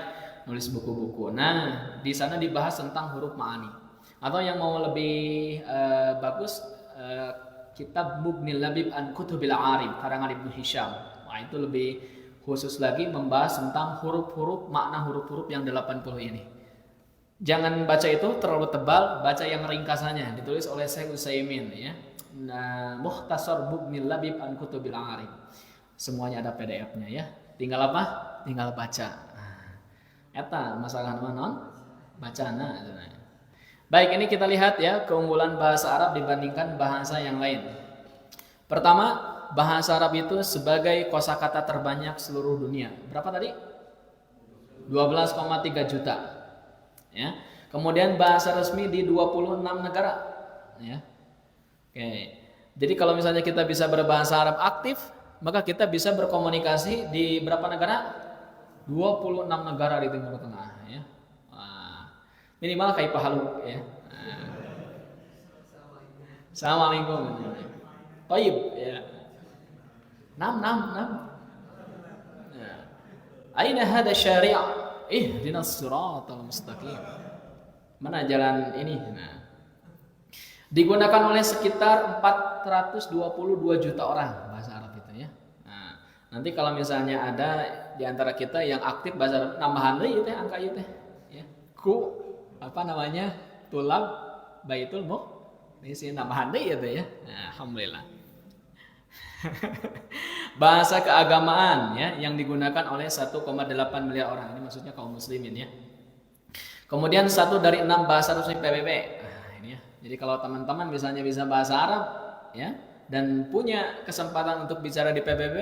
nulis buku-buku. Nah, di sana dibahas tentang huruf ma'ani. Atau yang mau lebih bagus, kitab Mughnil Labib an Kutubil Arif karangan Ibnu Hisham. Nah, itu lebih khusus lagi membahas tentang huruf-huruf, makna huruf-huruf yang 80 ini. Jangan baca itu terlalu tebal, baca yang ringkasannya, ditulis oleh Syekh Utsaimin ya. Nah, Mukhtasar Mughnil Labib an Kutubil Arif. Semuanya ada PDF-nya ya. Tinggal apa? Tinggal baca. Eta masalah non bacana. Baik, ini kita lihat ya keunggulan bahasa Arab dibandingkan bahasa yang lain. Pertama, bahasa Arab itu sebagai kosakata terbanyak seluruh dunia. Berapa tadi? 12,3 juta. Ya. Kemudian bahasa resmi di 26 negara. Ya. Oke. Jadi kalau misalnya kita bisa berbahasa Arab aktif, maka kita bisa berkomunikasi di berapa negara? 26 negara di Timur Tengah ya. Minimal kayak pahalu ya. Assalamualaikum. Taib ya. 6. Aina hada syari' ihdinas siratal mustaqim. Mana jalan ini? Nah. Digunakan oleh sekitar 422 juta orang bahasa Arab itu ya. Nah, nanti kalau misalnya ada di antara kita yang aktif bahasa Arab, nambahan deui teh angka ieu teh ya. Ku apa namanya? Tulab Baitul Muqdis nambahan deui itu ya. Nah, alhamdulillah. Bahasa keagamaan ya yang digunakan oleh 1,8 miliar orang. Ini maksudnya kaum muslimin ya. Kemudian 1 dari 6 bahasa resmi PBB. Nah, ini ya. Jadi kalau teman-teman misalnya bisa bahasa Arab ya dan punya kesempatan untuk bicara di PBB,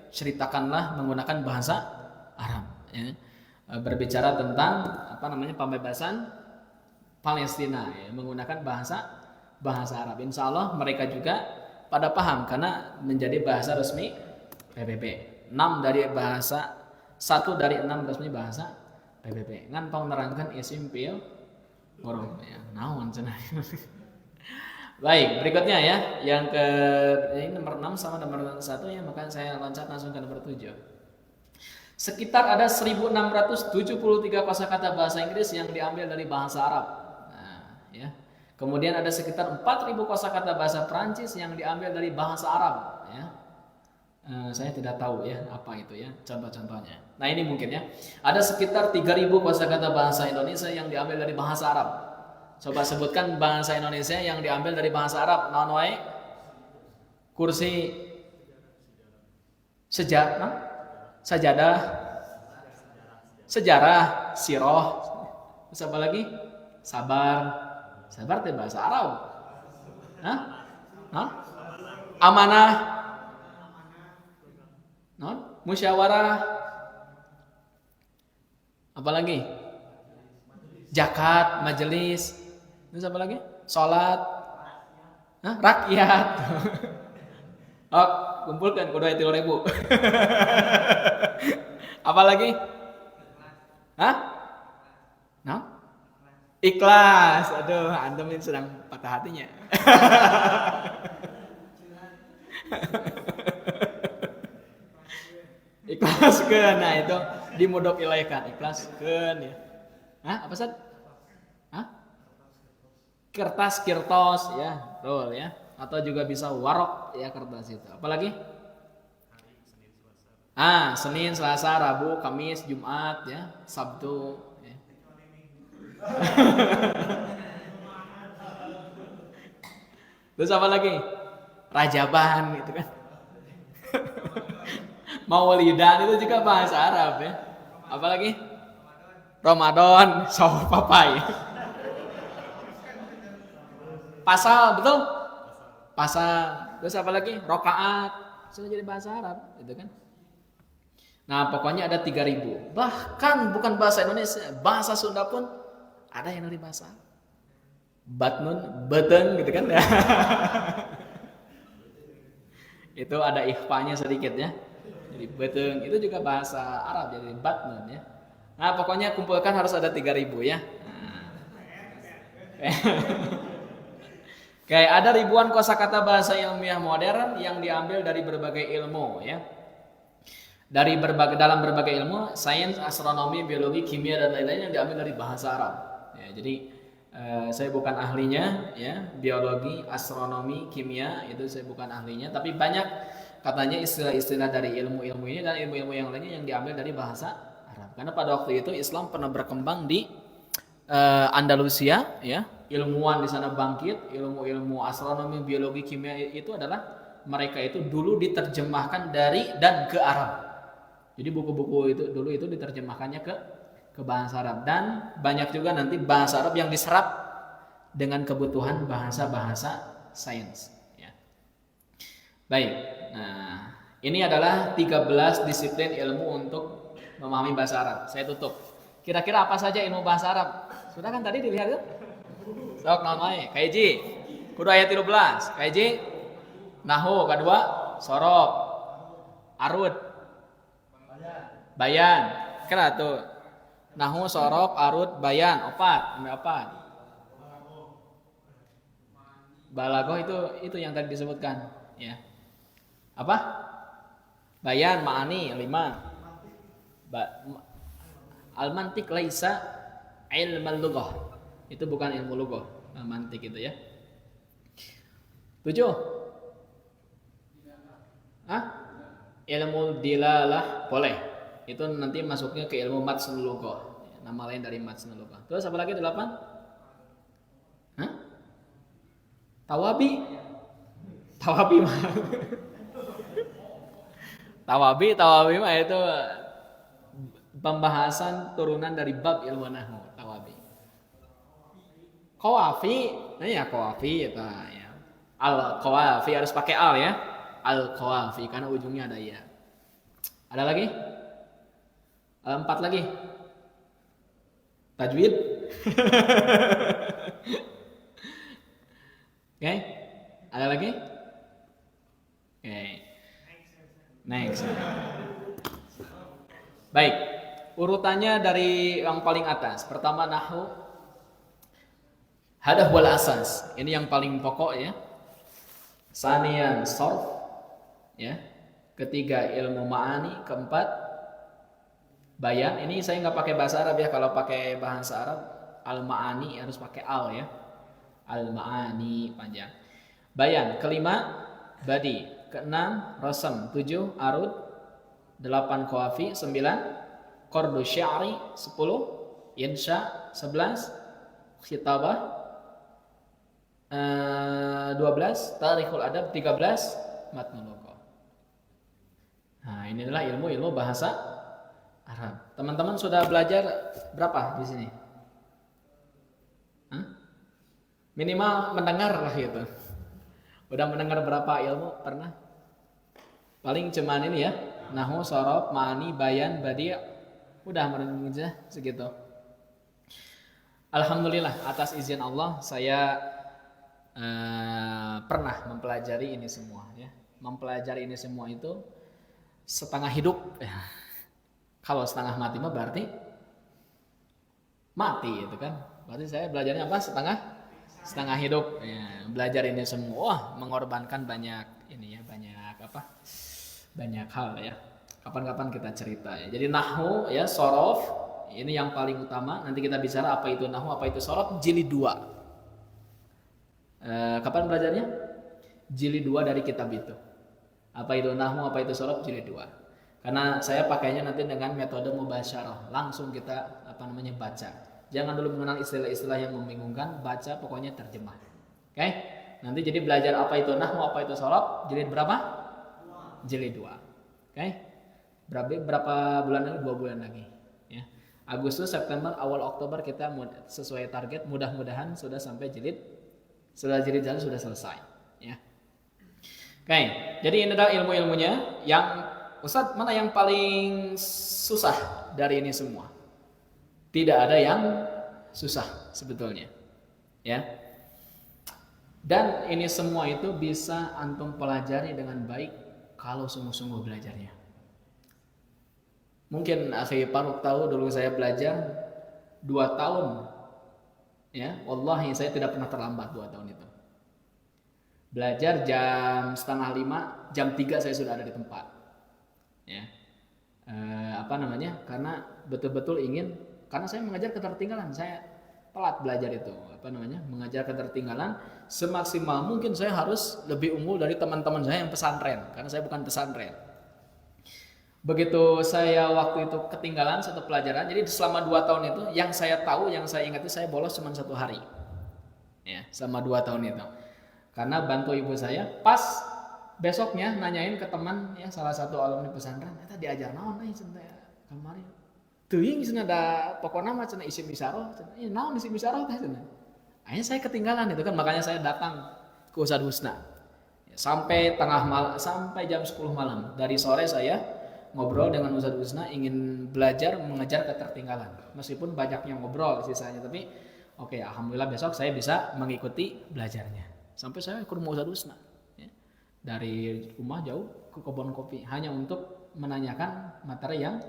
ceritakanlah menggunakan bahasa Arab ya. Berbicara tentang apa namanya pembebasan Palestina ya, menggunakan bahasa Arab. Insya Allah mereka juga pada paham karena menjadi bahasa resmi PBB. 1 dari 6 resmi bahasa PBB. Ngan tong nerangkan isim fiil huruf ya. Naon cenah. Baik, berikutnya ya. Yang ini nomor 6 sama nomor 1 ya, maka saya loncat langsung ke nomor 7. Sekitar ada 1673 kosakata bahasa Inggris yang diambil dari bahasa Arab. Nah, ya. Kemudian ada sekitar 4000 kosakata bahasa Prancis yang diambil dari bahasa Arab ya. Saya tidak tahu ya apa itu ya contoh-contohnya. Nah, ini mungkin ya. Ada sekitar 3000 kosakata bahasa Indonesia yang diambil dari bahasa Arab. Coba sebutkan bahasa Indonesia yang diambil dari bahasa Arab. Naon wae? Kursi, sajadah, sejarah, siroh. Terus apa lagi? Sabar itu bahasa Arab. Hah? Amanah. Musyawarah. Apa lagi? Zakat, majelis. Terus apa lagi? Salat. Rakyat. Oh, kumpulkan kudu 3.000. Apa lagi? Ikhlas. Aduh, antum ini sedang patah hatinya. Ikhlaskeun. Nah, itu dimudok ilaikan. Ikhlaskeun ya. Hah? Apa, Sat? Hah? Kertas kirtos ya, betul ya. Atau juga bisa warok ya kertas itu. Apalagi? Senin, Selasa, Rabu, Kamis, Jumat ya, Sabtu ya. Terus apa lagi? Rajaban gitu kan. Maulidan itu juga bahasa Arab ya. Apalagi? Ramadan, so papai. Pasal, betul? Pasal. Terus apa lagi? Rokaat. Sudah jadi bahasa Arab, gitu kan? Nah, pokoknya ada 3.000. Bahkan bukan bahasa Indonesia, bahasa Sunda pun ada yang dari bahasa Arab. Batnun, beteng gitu kan. Itu ada ikhfanya sedikit ya. Jadi beteng itu juga bahasa Arab, jadi batnun ya. Nah, pokoknya kumpulkan harus ada 3.000 ya. Kayak ada ribuan kosakata bahasa ilmiah modern yang diambil dari berbagai ilmu ya. Dalam berbagai ilmu, sains, astronomi, biologi, kimia dan lain-lain yang diambil dari bahasa Arab. Ya, jadi saya bukan ahlinya ya, biologi, astronomi, kimia itu saya bukan ahlinya, tapi banyak katanya istilah-istilah dari ilmu-ilmu ini dan ilmu-ilmu yang lainnya yang diambil dari bahasa Arab. Karena pada waktu itu Islam pernah berkembang di Andalusia ya, ilmuwan di sana bangkit, ilmu-ilmu astronomi, biologi, kimia itu adalah mereka itu dulu diterjemahkan dari dan ke Arab. Jadi buku-buku itu dulu itu diterjemahkannya ke bahasa Arab dan banyak juga nanti bahasa Arab yang diserap dengan kebutuhan bahasa-bahasa sains ya. Baik. Nah, ini adalah 13 disiplin ilmu untuk memahami bahasa Arab. Saya tutup. Kira-kira apa saja ilmu bahasa Arab? Sudah kan tadi dilihat tuh? Sok naon wae? Kaiji. Kudu ayat 13. Kaiji nahwu, kedua sorof, arud, bayan. Kira tuh. Nahwu, sorof, arud, bayan, opat, balagoh itu yang tadi disebutkan, ya. Apa? Bayan, ma'ani, 5. Al-mantiq laisa ilmal lughah. Itu bukan ilmu lughah, mantiq itu ya. 7. Ilmu dilalah boleh. Itu nanti masuknya ke ilmu matnul lughah, nama lain dari matnul lughah. Terus apa lagi 8? Tawabi mah. Tawabi mah itu pembahasan turunan dari bab ilmu nahwu, tawabi. Qawafi, nah ya qawafi itu ya. Al qawafi harus pakai al ya. Al qawafi karena ujungnya ada ya. Ada lagi? 4 lagi. Tajwid. Oke. Ada lagi? Oke. Next. Baik. Urutannya dari yang paling atas. Pertama nahwu. Hadah wal asas. Ini yang paling pokok ya. Sanian sarf ya. Ketiga ilmu ma'ani, keempat bayan. Ini saya nggak pakai bahasa Arab ya. Kalau pakai bahasa Arab al-ma'ani harus pakai al ya. Al-ma'ani panjang. Bayan, kelima badi, keenam rasam, 7 arud, 8 qawafi, 9 qardu sya'ri, 10 insya, 11 khitabah, 12 tarikhul adab, 13 matnul lughah. Nah, ini adalah ilmu bahasa Arab. Teman-teman sudah belajar berapa di sini? Minimal mendengar lah gitu. Udah mendengar berapa ilmu pernah? Paling cuman ini ya, nahwu, sorof, ma'ani, bayan, badi'. Udah mendengar segitu. Alhamdulillah atas izin Allah saya pernah mempelajari ini semua ya. Mempelajari ini semua itu setengah hidup ya. Kalau setengah mati mah berarti mati itu kan. Berarti saya belajarnya apa? Setengah hidup. Ya, belajar ini semua mengorbankan banyak ini ya, banyak apa? Banyak hal ya. Kapan-kapan kita cerita ya. Jadi nahwu ya, sorof ini yang paling utama. Nanti kita bicara apa itu nahwu, apa itu sorof, jilid 2. Kapan belajarnya? Jilid 2 dari kitab itu. Apa itu nahwu, apa itu sorof, jilid 2. Karena saya pakainya nanti dengan metode mubasyarah. Langsung kita baca. Jangan dulu mengenal istilah-istilah yang membingungkan, baca pokoknya terjemah. Oke? Nanti jadi belajar apa itu nahwu, apa itu sorof, jilid berapa? Jilid 2. Oke? Berapa bulan lagi? 2 bulan lagi. Ya. Agustus, September, awal Oktober kita sesuai target, mudah-mudahan sudah sampai jilid 1 sudah selesai. Ya. Oke, jadi ini adalah ilmu-ilmunya. Yang Ustadz, mana yang paling susah dari ini semua? Tidak ada yang susah sebetulnya. Ya. Dan ini semua itu bisa antum pelajari dengan baik kalau sungguh-sungguh belajarnya. Mungkin akhi Faruk tahu dulu saya belajar 2 tahun. Ya, wallahi saya tidak pernah terlambat 2 tahun itu. Belajar jam 4:30, jam 3 saya sudah ada di tempat. Ya. Karena betul-betul ingin, karena saya mengajar ketertinggalan, saya telat belajar itu. Mengajar ketertinggalan, semaksimal mungkin saya harus lebih unggul dari teman-teman saya yang pesantren, karena saya bukan pesantren. Begitu saya waktu itu ketinggalan satu pelajaran, jadi selama 2 tahun itu yang saya tahu, yang saya ingat itu saya bolos cuma 1 hari. Ya, selama 2 tahun itu. Karena bantu ibu saya, pas besoknya nanyain ke teman ya, salah satu alumni pesantren, eta diajar naon kemarin. Teuing cenah da pokona mah cenah isim isyarah, cenah ieu naon isim isyarah teh cenah. Akhirnya saya ketinggalan itu kan, makanya saya datang ke Ustadz Husna. Ya, sampai sampai jam 10 malam. Dari sore saya ngobrol dengan Ustadz Husna, ingin belajar mengejar ketertinggalan. Meskipun banyaknya ngobrol sisanya, tapi oke, alhamdulillah besok saya bisa mengikuti belajarnya. Sampai saya ke rumah Ustadz Husna. Ya. Dari rumah jauh ke kebun kopi hanya untuk menanyakan materi yang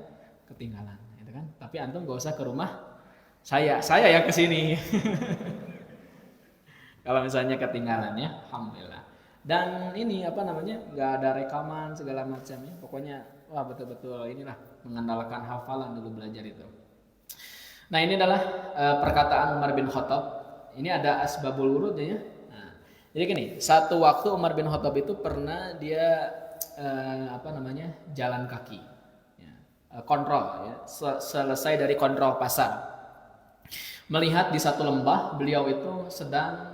ketinggalan, gitu kan. Tapi antum gak usah ke rumah saya yang kesini. Kalau misalnya ketinggalan ya, alhamdulillah. Dan ini nggak ada rekaman segala macam ya. Pokoknya wah betul-betul inilah mengandalkan hafalan dulu belajar itu. Nah, ini adalah perkataan Umar bin Khattab. Ini ada asbabul wurudnya ya. Nah, jadi gini, satu waktu Umar bin Khattab itu pernah dia jalan kaki. Ya, kontrol ya. Selesai dari kontrol pasar. Melihat di satu lembah, beliau itu sedang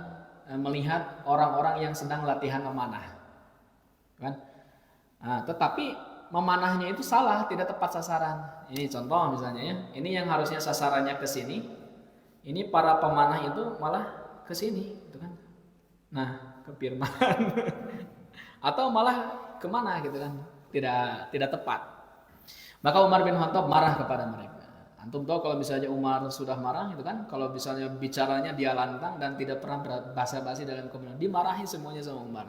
melihat orang-orang yang sedang latihan memanah, kan? Nah, tetapi memanahnya itu salah, tidak tepat sasaran. Ini contoh misalnya ya, ini yang harusnya sasarannya ke sini, ini para pemanah itu malah ke sini, gitu kan? Nah, ke Firman, atau malah kemana gitu kan? Tidak tepat. Maka Umar bin Khattab marah kepada mereka. Antum tahu kalau misalnya Umar sudah marah gitu kan, kalau misalnya bicaranya dia lantang dan tidak pernah basa-basi dalam kebenaran, dimarahi semuanya sama Umar.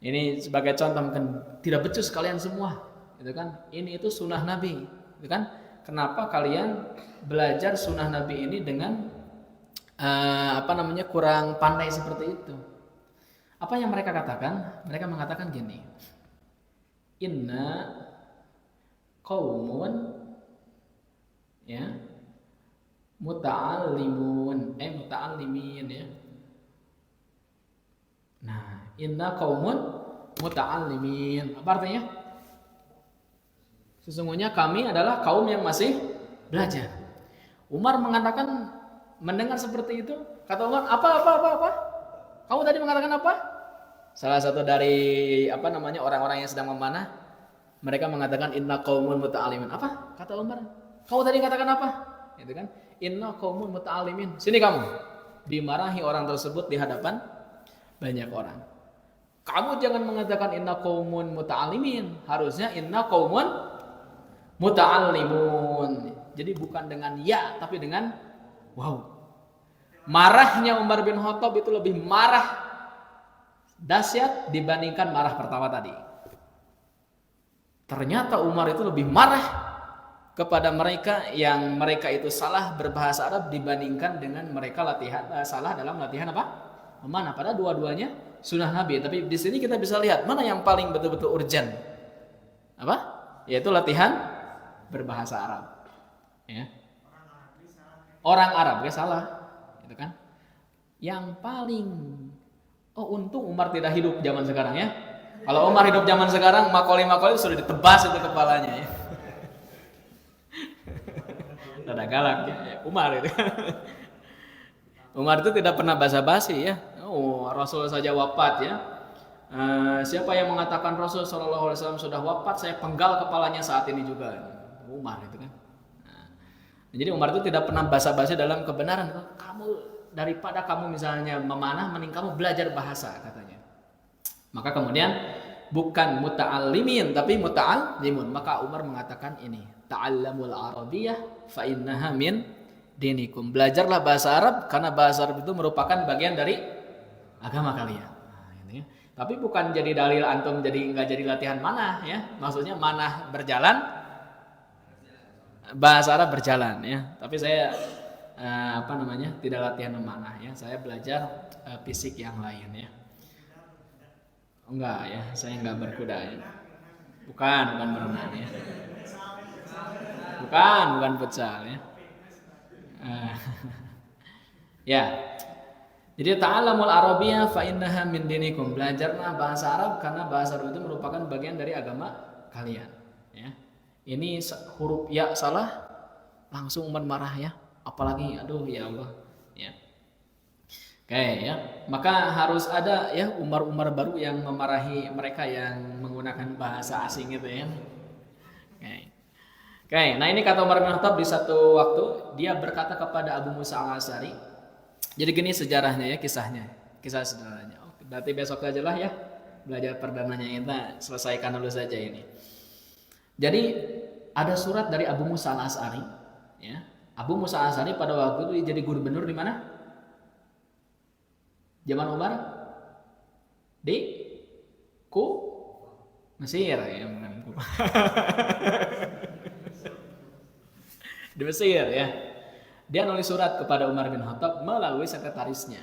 Ini sebagai contoh, mungkin tidak becus kalian semua, gitu kan? Ini itu sunnah Nabi, gitu kan? Kenapa kalian belajar sunnah Nabi ini dengan kurang pandai seperti itu? Apa yang mereka katakan? Mereka mengatakan gini, inna qaumun ya muta'allimin ya. Nah, inna qaumun muta'allimin. Apa artinya? Sesungguhnya kami adalah kaum yang masih belajar. Umar mengatakan, mendengar seperti itu, kata Umar, apa? Kamu tadi mengatakan apa? Salah satu dari orang-orang yang sedang memanah, mereka mengatakan inna qaumun muta'allimin. Apa? Kata Umar, kamu tadi katakan apa? Itu kan? Inna qaumun muta'allimin. Sini kamu. Dimarahi orang tersebut di hadapan banyak orang. Kamu jangan mengatakan inna qaumun muta'allimin. Harusnya inna qaumun muta'allimun. Jadi bukan dengan ya, tapi dengan wow. Marahnya Umar bin Khattab itu lebih marah dahsyat dibandingkan marah pertama tadi. Ternyata Umar itu lebih marah kepada mereka yang mereka itu salah berbahasa Arab dibandingkan dengan mereka salah dalam latihan apa? Memanah. Padahal dua-duanya sunnah Nabi. Tapi di sini kita bisa lihat mana yang paling betul-betul urgent. Apa? Yaitu latihan berbahasa Arab. Ya. Orang Arab ya salah, gitu kan? Yang paling untung Umar tidak hidup zaman sekarang ya. Kalau Umar hidup zaman sekarang, makoli sudah ditebas itu kepalanya ya. Rada galak ya, Umar itu. Umar itu tidak pernah basa-basi ya. Rasul saja wafat ya. Siapa yang mengatakan Rasul Shallallahu Alaihi Wasallam sudah wafat, saya penggal kepalanya saat ini juga. Umar itu kan. Jadi Umar itu tidak pernah basa-basi dalam kebenaran. Daripada kamu misalnya memanah, mending kamu belajar bahasa katanya. Maka kemudian bukan muta'allimin tapi muta'allimun. Maka Umar mengatakan ini, ta'allamul arabiyyah fa innaha min dinikum. Belajarlah bahasa Arab karena bahasa Arab itu merupakan bagian dari agama kalian. Nah, ini. Tapi bukan jadi dalil antum jadi enggak jadi latihan manah ya. Maksudnya manah berjalan, bahasa Arab berjalan ya. Tapi saya tidak latihan memanah ya. Saya belajar fisik yang lain ya. Enggak ya, saya enggak berkuda ya. Bukan berenang ya. Bukan futsal ya. Ya. Jadi ta'allamul arabiyyah fa innaha min dinikum. Belajarlah bahasa Arab karena bahasa Arab itu merupakan bagian dari agama kalian ya. Ini huruf ya salah langsung Umar marah ya. Apalagi aduh ya Allah ya. Oke ya. Maka harus ada ya Umar baru yang memarahi mereka yang menggunakan bahasa asing itu ya. Oke, nah ini kata Umar bin Khattab di satu waktu dia berkata kepada Abu Musa al-Asy'ari. Jadi gini sejarahnya ya, kisah sederhananya. Oke, berarti besok aja lah ya belajar perdananya kita selesaikan dulu saja ini. Jadi ada surat dari Abu Musa al-Asy'ari ya. Abu Musa al-Asy'ari pada waktu itu jadi gubernur di mana? Zaman Umar di Mesir ya. Di Mesir ya. Dia nulis surat kepada Umar bin Khattab melalui sekretarisnya.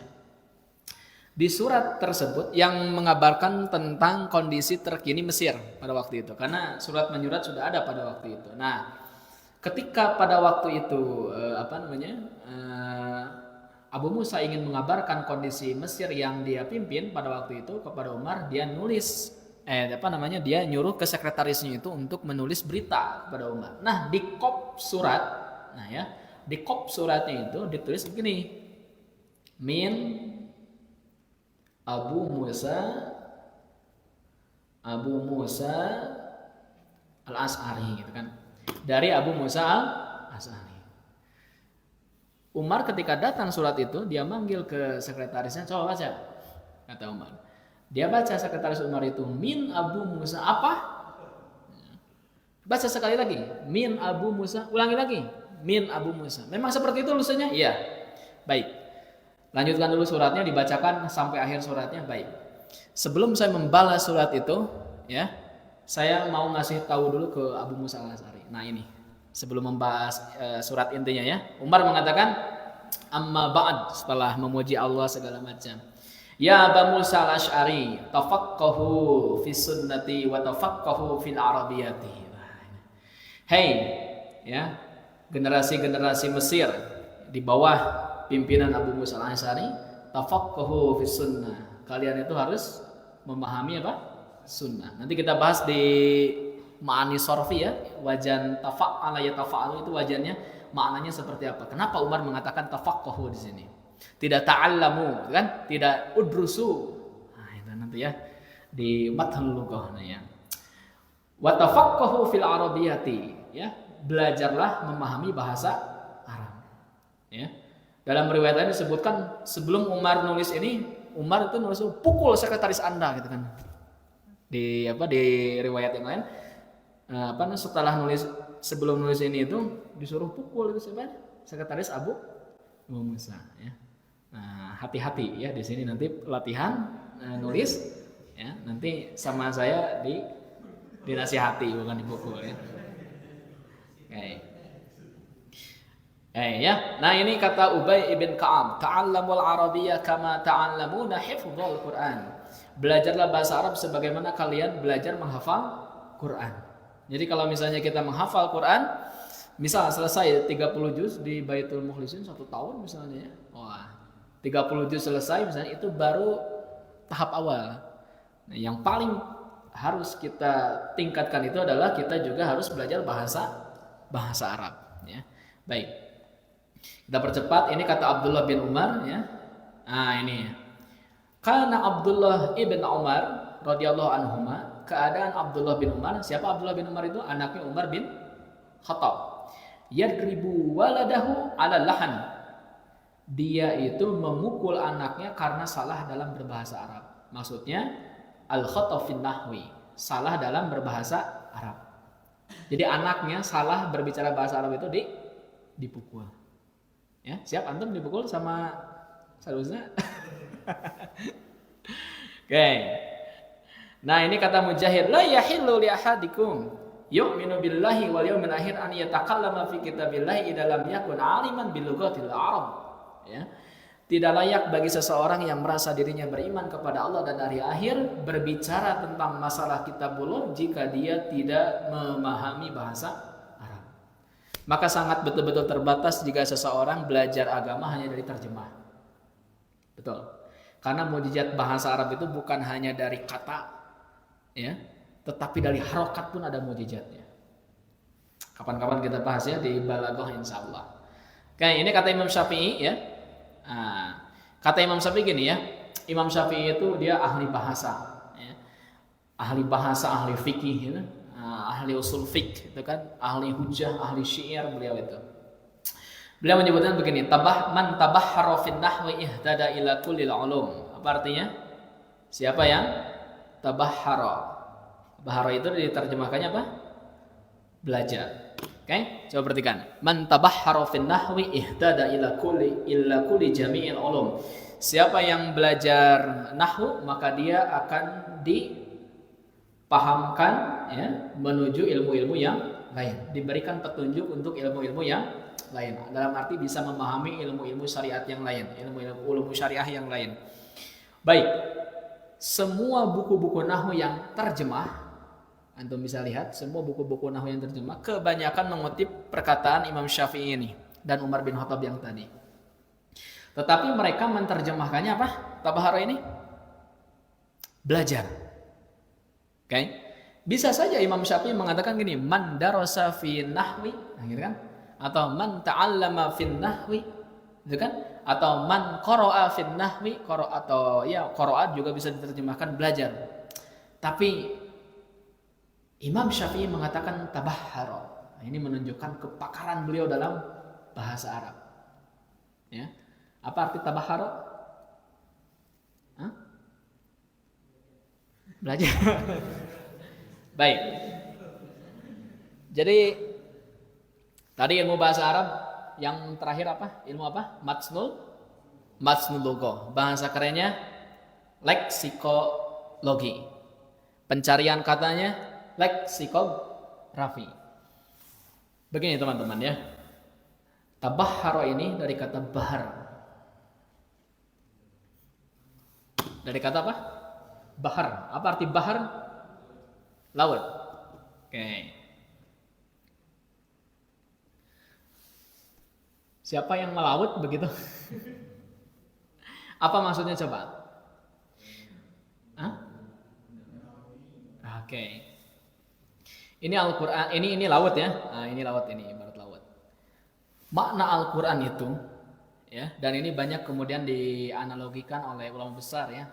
Di surat tersebut yang mengabarkan tentang kondisi terkini Mesir pada waktu itu. Karena surat menyurat sudah ada pada waktu itu. Nah, ketika pada waktu itu Abu Musa ingin mengabarkan kondisi Mesir yang dia pimpin pada waktu itu kepada Umar, dia nulis dia nyuruh ke sekretarisnya itu untuk menulis berita kepada Umar. Nah, di kop suratnya itu ditulis begini. Min Abu Musa al-Asy'ari gitu kan. Dari Abu Musa al-Asy'ari. Umar ketika datang surat itu, dia manggil ke sekretarisnya, coba baca. Kata Umar. Dia baca sekretaris Umar itu, min Abu Musa apa? Baca sekali lagi, min Abu Musa, ulangi lagi, min Abu Musa. Memang seperti itu tulisannya? Iya. Baik. Lanjutkan dulu suratnya, dibacakan sampai akhir suratnya. Baik. Sebelum saya membalas surat itu, ya, saya mau ngasih tahu dulu ke Abu Musa al-Asy'ari. Nah ini, sebelum membahas surat intinya ya, Umar mengatakan, amma ba'd, setelah memuji Allah segala macam. Ya Abu Musa al-Asy'ari, tafaqqahu fi sunnati wa tafaqqahu fil arabiyyati. Hey, ya, generasi-generasi Mesir di bawah pimpinan Abu Musa al-Asy'ari, tafaqqahu fi sunnah. Kalian itu harus memahami apa? Sunnah. Nanti kita bahas di ma'ani sorfi ya, wajan tafa'ala ya tafa'alu itu wajannya maknanya seperti apa? Kenapa Umar mengatakan tafaqqahu di sini? Tidak ta'allamu kan? Tidak udrusu. Nah, itu nanti ya di matnul lughah ya. Wa tafaqqahu fil arabiyyati ya, belajarlah memahami bahasa Arab. Ya. Dalam riwayat lain disebutkan sebelum Umar nulis ini, Umar itu nulis pukul sekretaris Anda gitu kan. Di riwayat yang lain setelah sebelum nulis ini itu disuruh pukul itu siapa? Sekretaris Abu Musa ya. Nah, hati-hati ya di sini nanti latihan nulis ya, nanti sama saya dinasihati bukan dipukul ya. Oke. Ya. Nah, ini kata Ubay ibn Ka'ab, ta'allamul arabiyyah kama ta'allamuna hifdzal Qur'an. Belajarlah bahasa Arab sebagaimana kalian belajar menghafal Quran. Jadi kalau misalnya kita menghafal Quran, misal selesai 30 juz di Baitul Mukhlisin 1 tahun misalnya ya. Wah, 30 juz selesai misalnya, itu baru tahap awal. Nah, yang paling harus kita tingkatkan itu adalah kita juga harus belajar bahasa Arab ya. Baik. Kita percepat, ini kata Abdullah bin Umar ya. Nah, ini. Karena Abdullah ibn Umar radhiyallahu anhuma, keadaan Abdullah bin Umar, siapa Abdullah bin Umar itu? Anaknya Umar bin Khattab. Yadribu waladahu ala lahan. Dia itu memukul anaknya karena salah dalam berbahasa Arab. Maksudnya al-khata' fin nahwi, salah dalam berbahasa Arab. Jadi anaknya salah berbicara bahasa Arab itu dipukul. Ya, siap antum dipukul sama seharusnya? Oke. Nah, ini kata Mujahid, la yahillu li ahadikum yu'minu billahi wal yawmil akhir an yatakallama fi kitabillahi idza lam yakun 'aliman bil lughatil arab. Ya. Tidak layak bagi seseorang yang merasa dirinya beriman kepada Allah dan hari akhir berbicara tentang masalah kitabullah jika dia tidak memahami bahasa Arab. Maka sangat betul-betul terbatas jika seseorang belajar agama hanya dari terjemah. Betul. Karena mukjizat bahasa Arab itu bukan hanya dari kata, ya, tetapi dari harokat pun ada mukjizatnya. Kapan-kapan kita bahas ya di Balaghah insyaallah. Oke, ini kata Imam Syafi'i ya. Nah, kata Imam Syafi'i gini ya. Imam Syafi'i itu dia ahli bahasa, ya. Ahli bahasa, ahli fikih, ya. Ahli usul fikih, itu kan, ahli hujah, ahli syair beliau itu. Beliau menyebutkan begini, man tabahhara fin nahwi ihtada ila kullil ulum. Apa artinya? Siapa yang tabahhara? Bahara itu diterjemahkannya apa? Belajar. Oke, coba perhatikan. Man tabahhara fin nahwi ihtada ila kulli jami'il ulum. Siapa yang belajar nahwu, maka dia akan dipahamkan ya, menuju ilmu-ilmu yang lain. Diberikan petunjuk untuk ilmu-ilmu yang lain, dalam arti bisa memahami ilmu-ilmu syariat yang lain, ilmu syariah yang lain. Baik, semua buku-buku nahwu yang terjemah, antum bisa lihat semua buku-buku nahwu yang terjemah kebanyakan mengutip perkataan Imam Syafi'i ini dan Umar bin Khattab yang tadi. Tetapi mereka menerjemahkannya apa? Tabahara ini belajar. Oke. Bisa saja Imam Syafi'i mengatakan gini, man darasa fi nahwi, nah, gitu kan? Atau man ta'allama fin nahwi, gitu kan? Atau man qara'a fin nahwi, atau ya qara'a juga bisa diterjemahkan belajar. Tapi Imam Syafi'i mengatakan tabahhara. Nah, ini menunjukkan kepakaran beliau dalam bahasa Arab. Ya. Apa arti tabahhara? Hah? Belajar. Baik. Jadi tadi ilmu bahasa Arab, yang terakhir apa? Ilmu apa? Matnul Lughah. Bahasa kerennya leksikologi. Pencarian katanya leksikografi. Begini teman-teman ya. Tabahhara ini dari kata bahar. Dari kata apa? Bahar. Apa arti bahar? Laut. Oke. Siapa yang melaut begitu? Apa maksudnya coba? Hah? Oke. Ini Al-Qur'an, ini laut ya. Nah, ini laut, ini ibarat laut. Makna Al-Qur'an itu ya, dan ini banyak kemudian dianalogikan oleh ulama besar ya.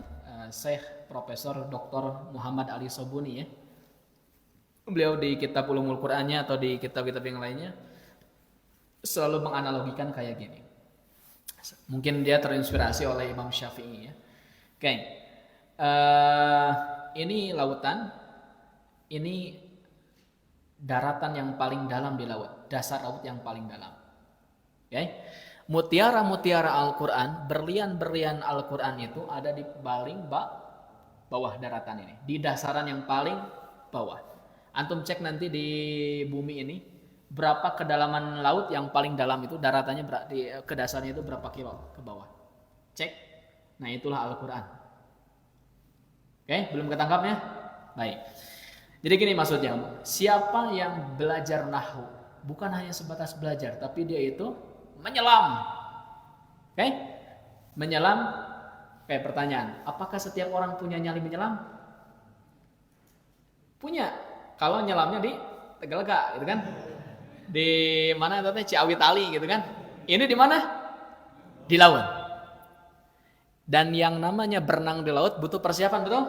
Syekh Profesor Dr. Muhammad Ali Sobuni ya. Beliau di kitab Ulumul Qur'annya atau di kitab-kitab yang lainnya selalu menganalogikan kayak gini. Mungkin dia terinspirasi oleh Imam Syafi'i ya. Oke. Ini lautan, ini daratan yang paling dalam di laut, dasar laut yang paling dalam. Oke. Mutiara-mutiara Al-Qur'an, berlian-berlian Al-Qur'an itu ada di paling bawah daratan ini, di dasaran yang paling bawah. Antum cek nanti di bumi ini, berapa kedalaman laut yang paling dalam itu, daratannya ke dasarnya itu berapa kilo ke bawah? Cek. Nah, itulah Al-Qur'an. Oke, belum ketangkapnya? Baik. Jadi gini maksudnya, siapa yang belajar nahwu bukan hanya sebatas belajar, tapi dia itu menyelam. Oke? Menyelam. Oke, pertanyaan, apakah setiap orang punya nyali menyelam? Punya. Kalau nyelamnya di Tegalega gitu kan? Di mana tadi Ciawi Tali gitu kan? Ini di mana? Di laut. Dan yang namanya berenang di laut butuh persiapan, betul?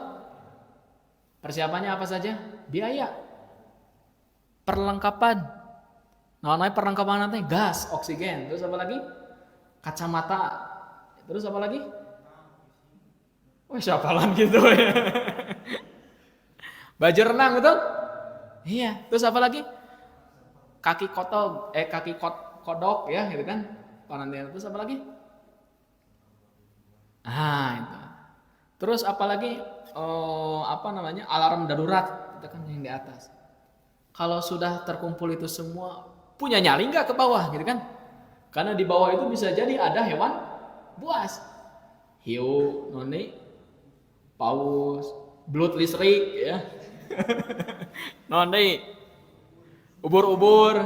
Persiapannya apa saja? Biaya. Perlengkapan. Namanya perlengkapan nanti gas, oksigen, terus apa lagi? Kacamata. Terus apa lagi? Wah, siapalan gitu ya. Baju renang, betul? Iya. Terus apa lagi? Kaki kodok ya, gitu kan? Terus apa lagi? Itu. Terus apalagi alarm darurat itu kan yang di atas. Kalau sudah terkumpul itu semua, punya nyali nggak ke bawah gitu kan? Karena di bawah itu bisa jadi ada hewan buas, hiu, noni, paus, belut listrik ya, noni, ubur-ubur,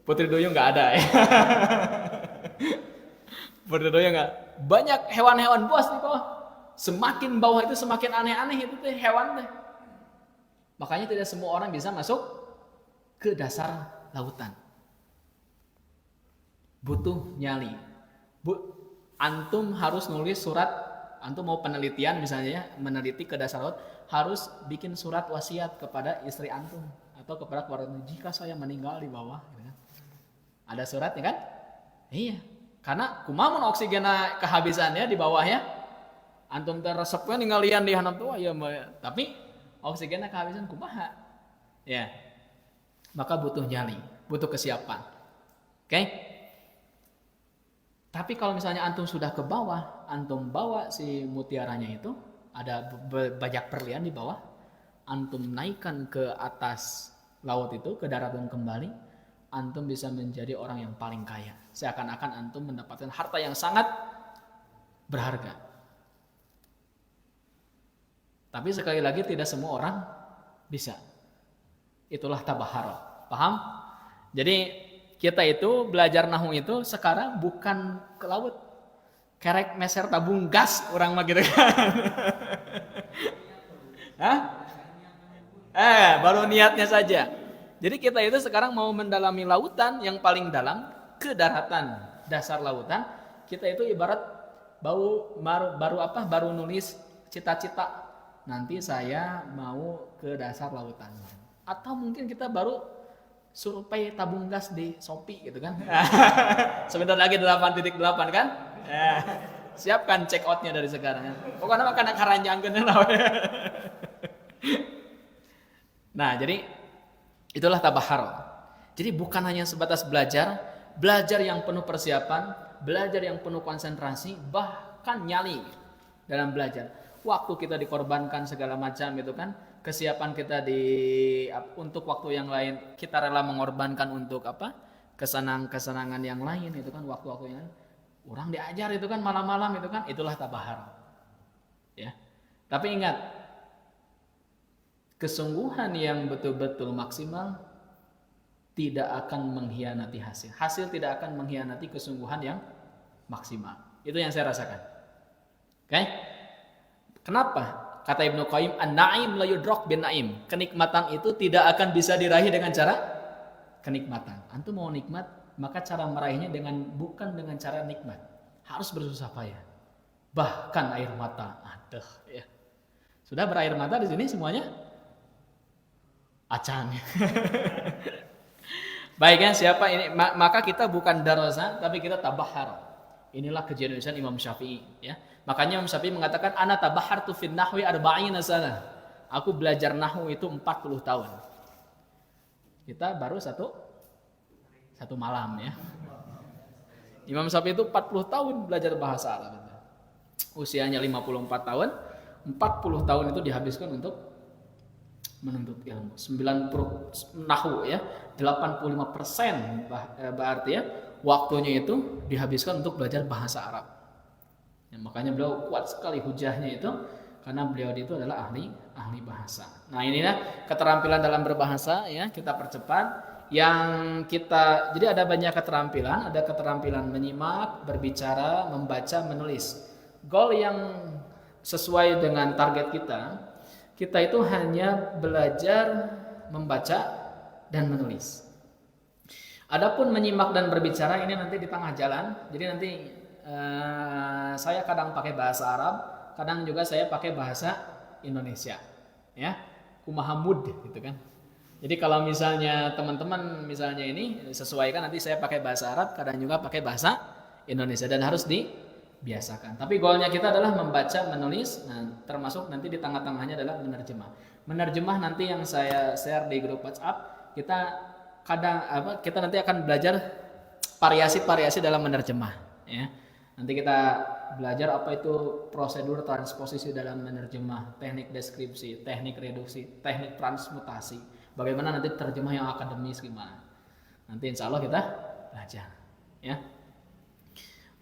putri duyung nggak ada ya. Berdua nggak? Banyak hewan-hewan buas di bawah. Semakin bawah itu semakin aneh-aneh itu hewan teh. Makanya tidak semua orang bisa masuk ke dasar lautan. Butuh nyali. Antum harus nulis surat. Antum mau penelitian misalnya ya, meneliti ke dasar laut, harus bikin surat wasiat kepada istri antum atau kepada keluarga jika saya meninggal di bawah. Ada suratnya kan? Iya. Karena kumaha oksigen kehabisannya di bawahnya, antum teresepnya ninggalian di hanap tua ya, tapi oksigennya kehabisan kumaha, ya, maka butuh nyali, butuh kesiapan, oke? Tapi kalau misalnya antum sudah ke bawah, antum bawa si mutiaranya itu, ada banyak berlian di bawah, antum naikkan ke atas laut itu, ke daratan kembali, antum bisa menjadi orang yang paling kaya. Seakan-akan antum mendapatkan harta yang sangat berharga. Tapi sekali lagi tidak semua orang bisa. Itulah tabahara. Paham? Jadi kita itu belajar nahwu itu sekarang bukan ke laut. Kerek meser tabung gas orang mah gitu kan. Hah? Baru niatnya saja. Jadi kita itu sekarang mau mendalami lautan yang paling dalam, ke daratan dasar lautan. Kita itu ibarat baru nulis cita-cita, nanti saya mau ke dasar lautan. Atau mungkin kita baru survei tabung gas di Shopee gitu kan. Sebentar lagi 8.8 kan? Siapkan check outnya dari sekarang. Pokoknya makan karanjangkeun. Nah, jadi itulah tabahar. Jadi bukan hanya sebatas belajar yang penuh persiapan, belajar yang penuh konsentrasi, bahkan nyali dalam belajar. Waktu kita dikorbankan segala macam itu kan, kesiapan kita untuk waktu yang lain, kita rela mengorbankan untuk apa? Kesenangan yang lain itu kan, waktu-waktu yang lain. Orang diajar itu kan malam-malam itu kan, itulah tabahar. Ya. Tapi ingat, kesungguhan yang betul-betul maksimal tidak akan mengkhianati hasil. Hasil tidak akan mengkhianati kesungguhan yang maksimal. Itu yang saya rasakan. Oke? Kenapa? Kata Ibnu Qayyim, an-na'im la yudrak bin na'im. Kenikmatan itu tidak akan bisa diraih dengan cara kenikmatan. Antum mau nikmat, maka cara meraihnya bukan dengan cara nikmat. Harus bersusah payah. Bahkan air mata. Aduh, ya. Sudah berair mata di sini semuanya? Acan. Baik ya, siapa ini? Maka kita bukan darasa, tapi kita tabahar. Inilah kejeniusan Imam Syafi'i. Ya, makanya Imam Syafi'i mengatakan, ana tabahartu fin nahwi arba'ina sana. Aku belajar nahwu itu 40 tahun. Kita baru satu malam ya. Imam Syafi'i itu 40 tahun belajar bahasa Arab. Usianya 54 tahun, 40 tahun itu dihabiskan untuk menuntut ilmu. 90 nahwu ya, 85% berarti ya waktunya itu dihabiskan untuk belajar bahasa Arab. Ya, makanya beliau kuat sekali hujahnya itu karena beliau itu adalah ahli bahasa. Nah, inilah keterampilan dalam berbahasa ya, kita percepat. Jadi ada banyak keterampilan, ada keterampilan menyimak, berbicara, membaca, menulis. Goal yang sesuai dengan target kita itu hanya belajar membaca dan menulis. Adapun menyimak dan berbicara ini nanti di tengah jalan. Jadi nanti saya kadang pakai bahasa Arab, kadang juga saya pakai bahasa Indonesia. Ya, kumahamud gitu kan. Jadi kalau misalnya teman-teman misalnya ini sesuaikan, nanti saya pakai bahasa Arab, kadang juga pakai bahasa Indonesia, dan harus dibiasakan. Tapi goalnya kita adalah membaca, menulis. Nah, termasuk nanti di tengah-tengahnya adalah menerjemah. Menerjemah nanti yang saya share di grup WhatsApp, kita nanti akan belajar variasi-variasi dalam menerjemah. Ya. Nanti kita belajar apa itu prosedur transposisi dalam menerjemah, teknik deskripsi, teknik reduksi, teknik transmutasi. Bagaimana nanti terjemah yang akademis gimana? Nanti insya Allah kita belajar. Ya.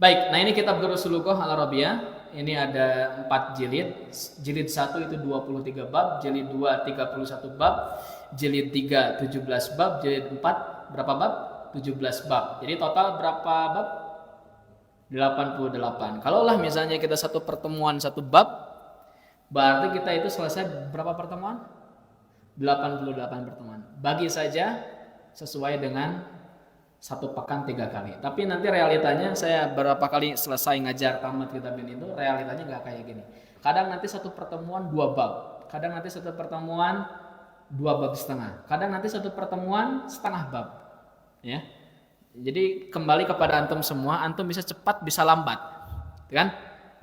Baik, nah ini kitab Durus Sulukoh Al-Arabiyah. Ini ada 4 jilid. Jilid 1 itu 23 bab, jilid 2 31 bab, jilid 3 17 bab, jilid 4 berapa bab? 17 bab. Jadi total berapa bab? 88. Kalaulah misalnya kita satu pertemuan satu bab, berarti kita itu selesai berapa pertemuan? 88 pertemuan. Bagi saja sesuai dengan satu pekan 3 kali. Tapi nanti realitanya saya berapa kali selesai ngajar tamat kitab ini itu realitanya nggak kayak gini. Kadang nanti satu pertemuan 2 bab, kadang nanti satu pertemuan 2 bab setengah, kadang nanti satu pertemuan setengah bab. Ya. Jadi kembali kepada antum semua, antum bisa cepat bisa lambat, kan?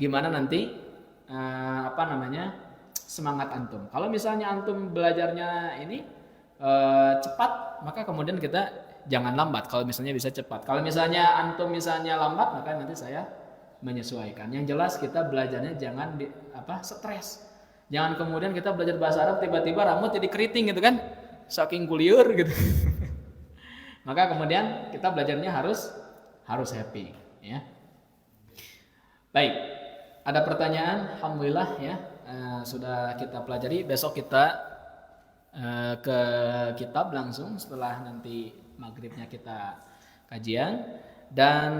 Gimana nanti semangat antum. Kalau misalnya antum belajarnya ini cepat, maka kemudian kita jangan lambat. Kalau misalnya bisa cepat. Kalau misalnya antum lambat, maka nanti saya menyesuaikan. Yang jelas kita belajarnya jangan stres. Jangan kemudian kita belajar bahasa Arab tiba-tiba rambut jadi keriting gitu kan, saking kuliur gitu. Maka kemudian kita belajarnya harus happy, ya. Baik, ada pertanyaan? Alhamdulillah ya. Sudah kita pelajari. Besok kita ke kitab langsung setelah nanti maghribnya kita kajian. Dan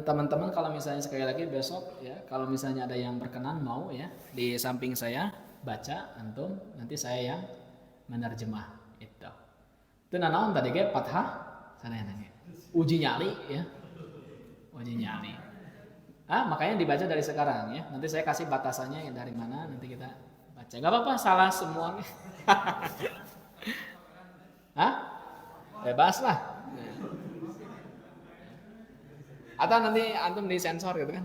teman-teman kalau misalnya sekali lagi besok ya, kalau misalnya ada yang berkenan mau ya, di samping saya baca antum, nanti saya yang menerjemah itu nanaon tadi kayak fathah sana nanya uji nyali ya, uji nyali. Makanya dibaca dari sekarang ya. Nanti saya kasih batasannya dari mana, nanti kita baca. Gak apa-apa, salah semuanya. Bebas lah. Atau nanti antum disensor gitu kan.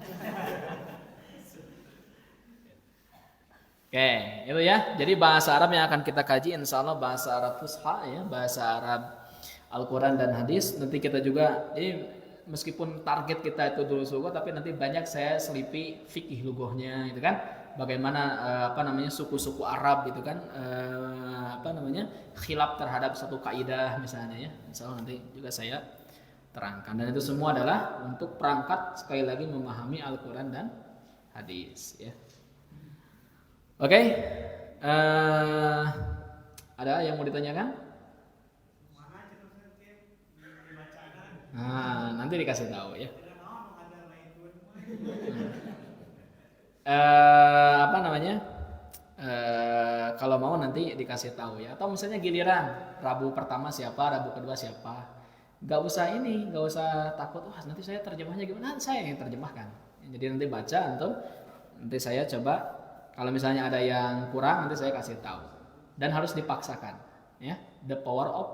Oke, itu ya. Jadi bahasa Arab yang akan kita kaji insya Allah bahasa Arab Fusha ya, bahasa Arab Al-Quran dan hadis. Nanti kita juga meskipun target kita itu dulu suku, tapi nanti banyak saya selipi fikih lugohnya gitu kan. Bagaimana suku-suku Arab gitu kan, khilaf terhadap satu kaidah misalnya ya. Insya Allah nanti juga saya terangkan, dan itu semua adalah untuk perangkat sekali lagi memahami Al-Quran dan hadis ya. Oke, ada yang mau ditanyakan? Nanti dikasih tahu ya. Kalau mau nanti dikasih tahu ya. Atau misalnya giliran Rabu pertama siapa, Rabu kedua siapa. Gak usah takut. Wah nanti saya terjemahnya gimana? Saya yang terjemahkan. Jadi nanti baca nanti saya coba. Kalau misalnya ada yang kurang nanti saya kasih tahu. Dan harus dipaksakan. Ya, The Power of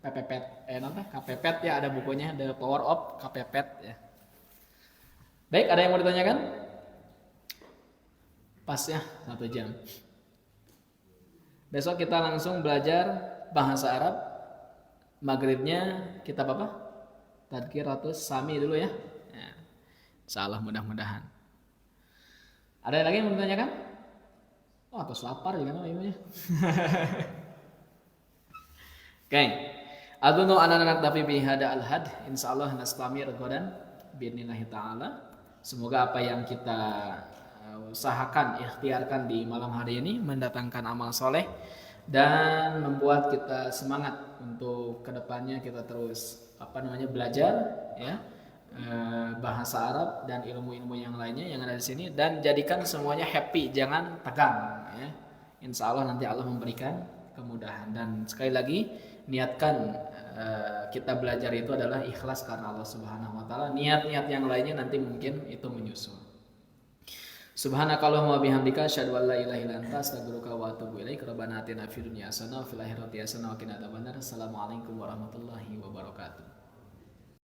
KPPet ya, ada bukunya The Power of KPPet ya. Baik, ada yang mau ditanyakan? Pas ya 1 jam. Besok kita langsung belajar bahasa Arab. Maghribnya kitab apa? Tadkiratus Sami dulu ya. Insyaallah mudah-mudahan. Ada lagi yang mau ditanyakan? Oh, atas lapar ya kan ibunya. Oke. Adunu anak-anak tapi bihada al-had. Insyaallah nastamir godan biidznillah taala. Semoga apa yang kita usahakan, ikhtiarkan di malam hari ini mendatangkan amal soleh dan membuat kita semangat untuk kedepannya kita terus belajar ya bahasa Arab dan ilmu-ilmu yang lainnya yang ada di sini dan jadikan semuanya happy, jangan tegang ya. Insya Allah nanti Allah memberikan kemudahan dan sekali lagi niatkan kita belajar itu adalah ikhlas karena Allah Subhanahu wa taala. Niat-niat yang lainnya nanti mungkin itu menyusul. Subhanakallahumma bihamdika asyhadu an la ilaha illa anta astaghfiruka wa atubu ilaik. Rabbana atina fid dunya hasanah wa fil akhirati hasanah wa qina adzabannar. Assalamualaikum warahmatullahi wabarakatuh.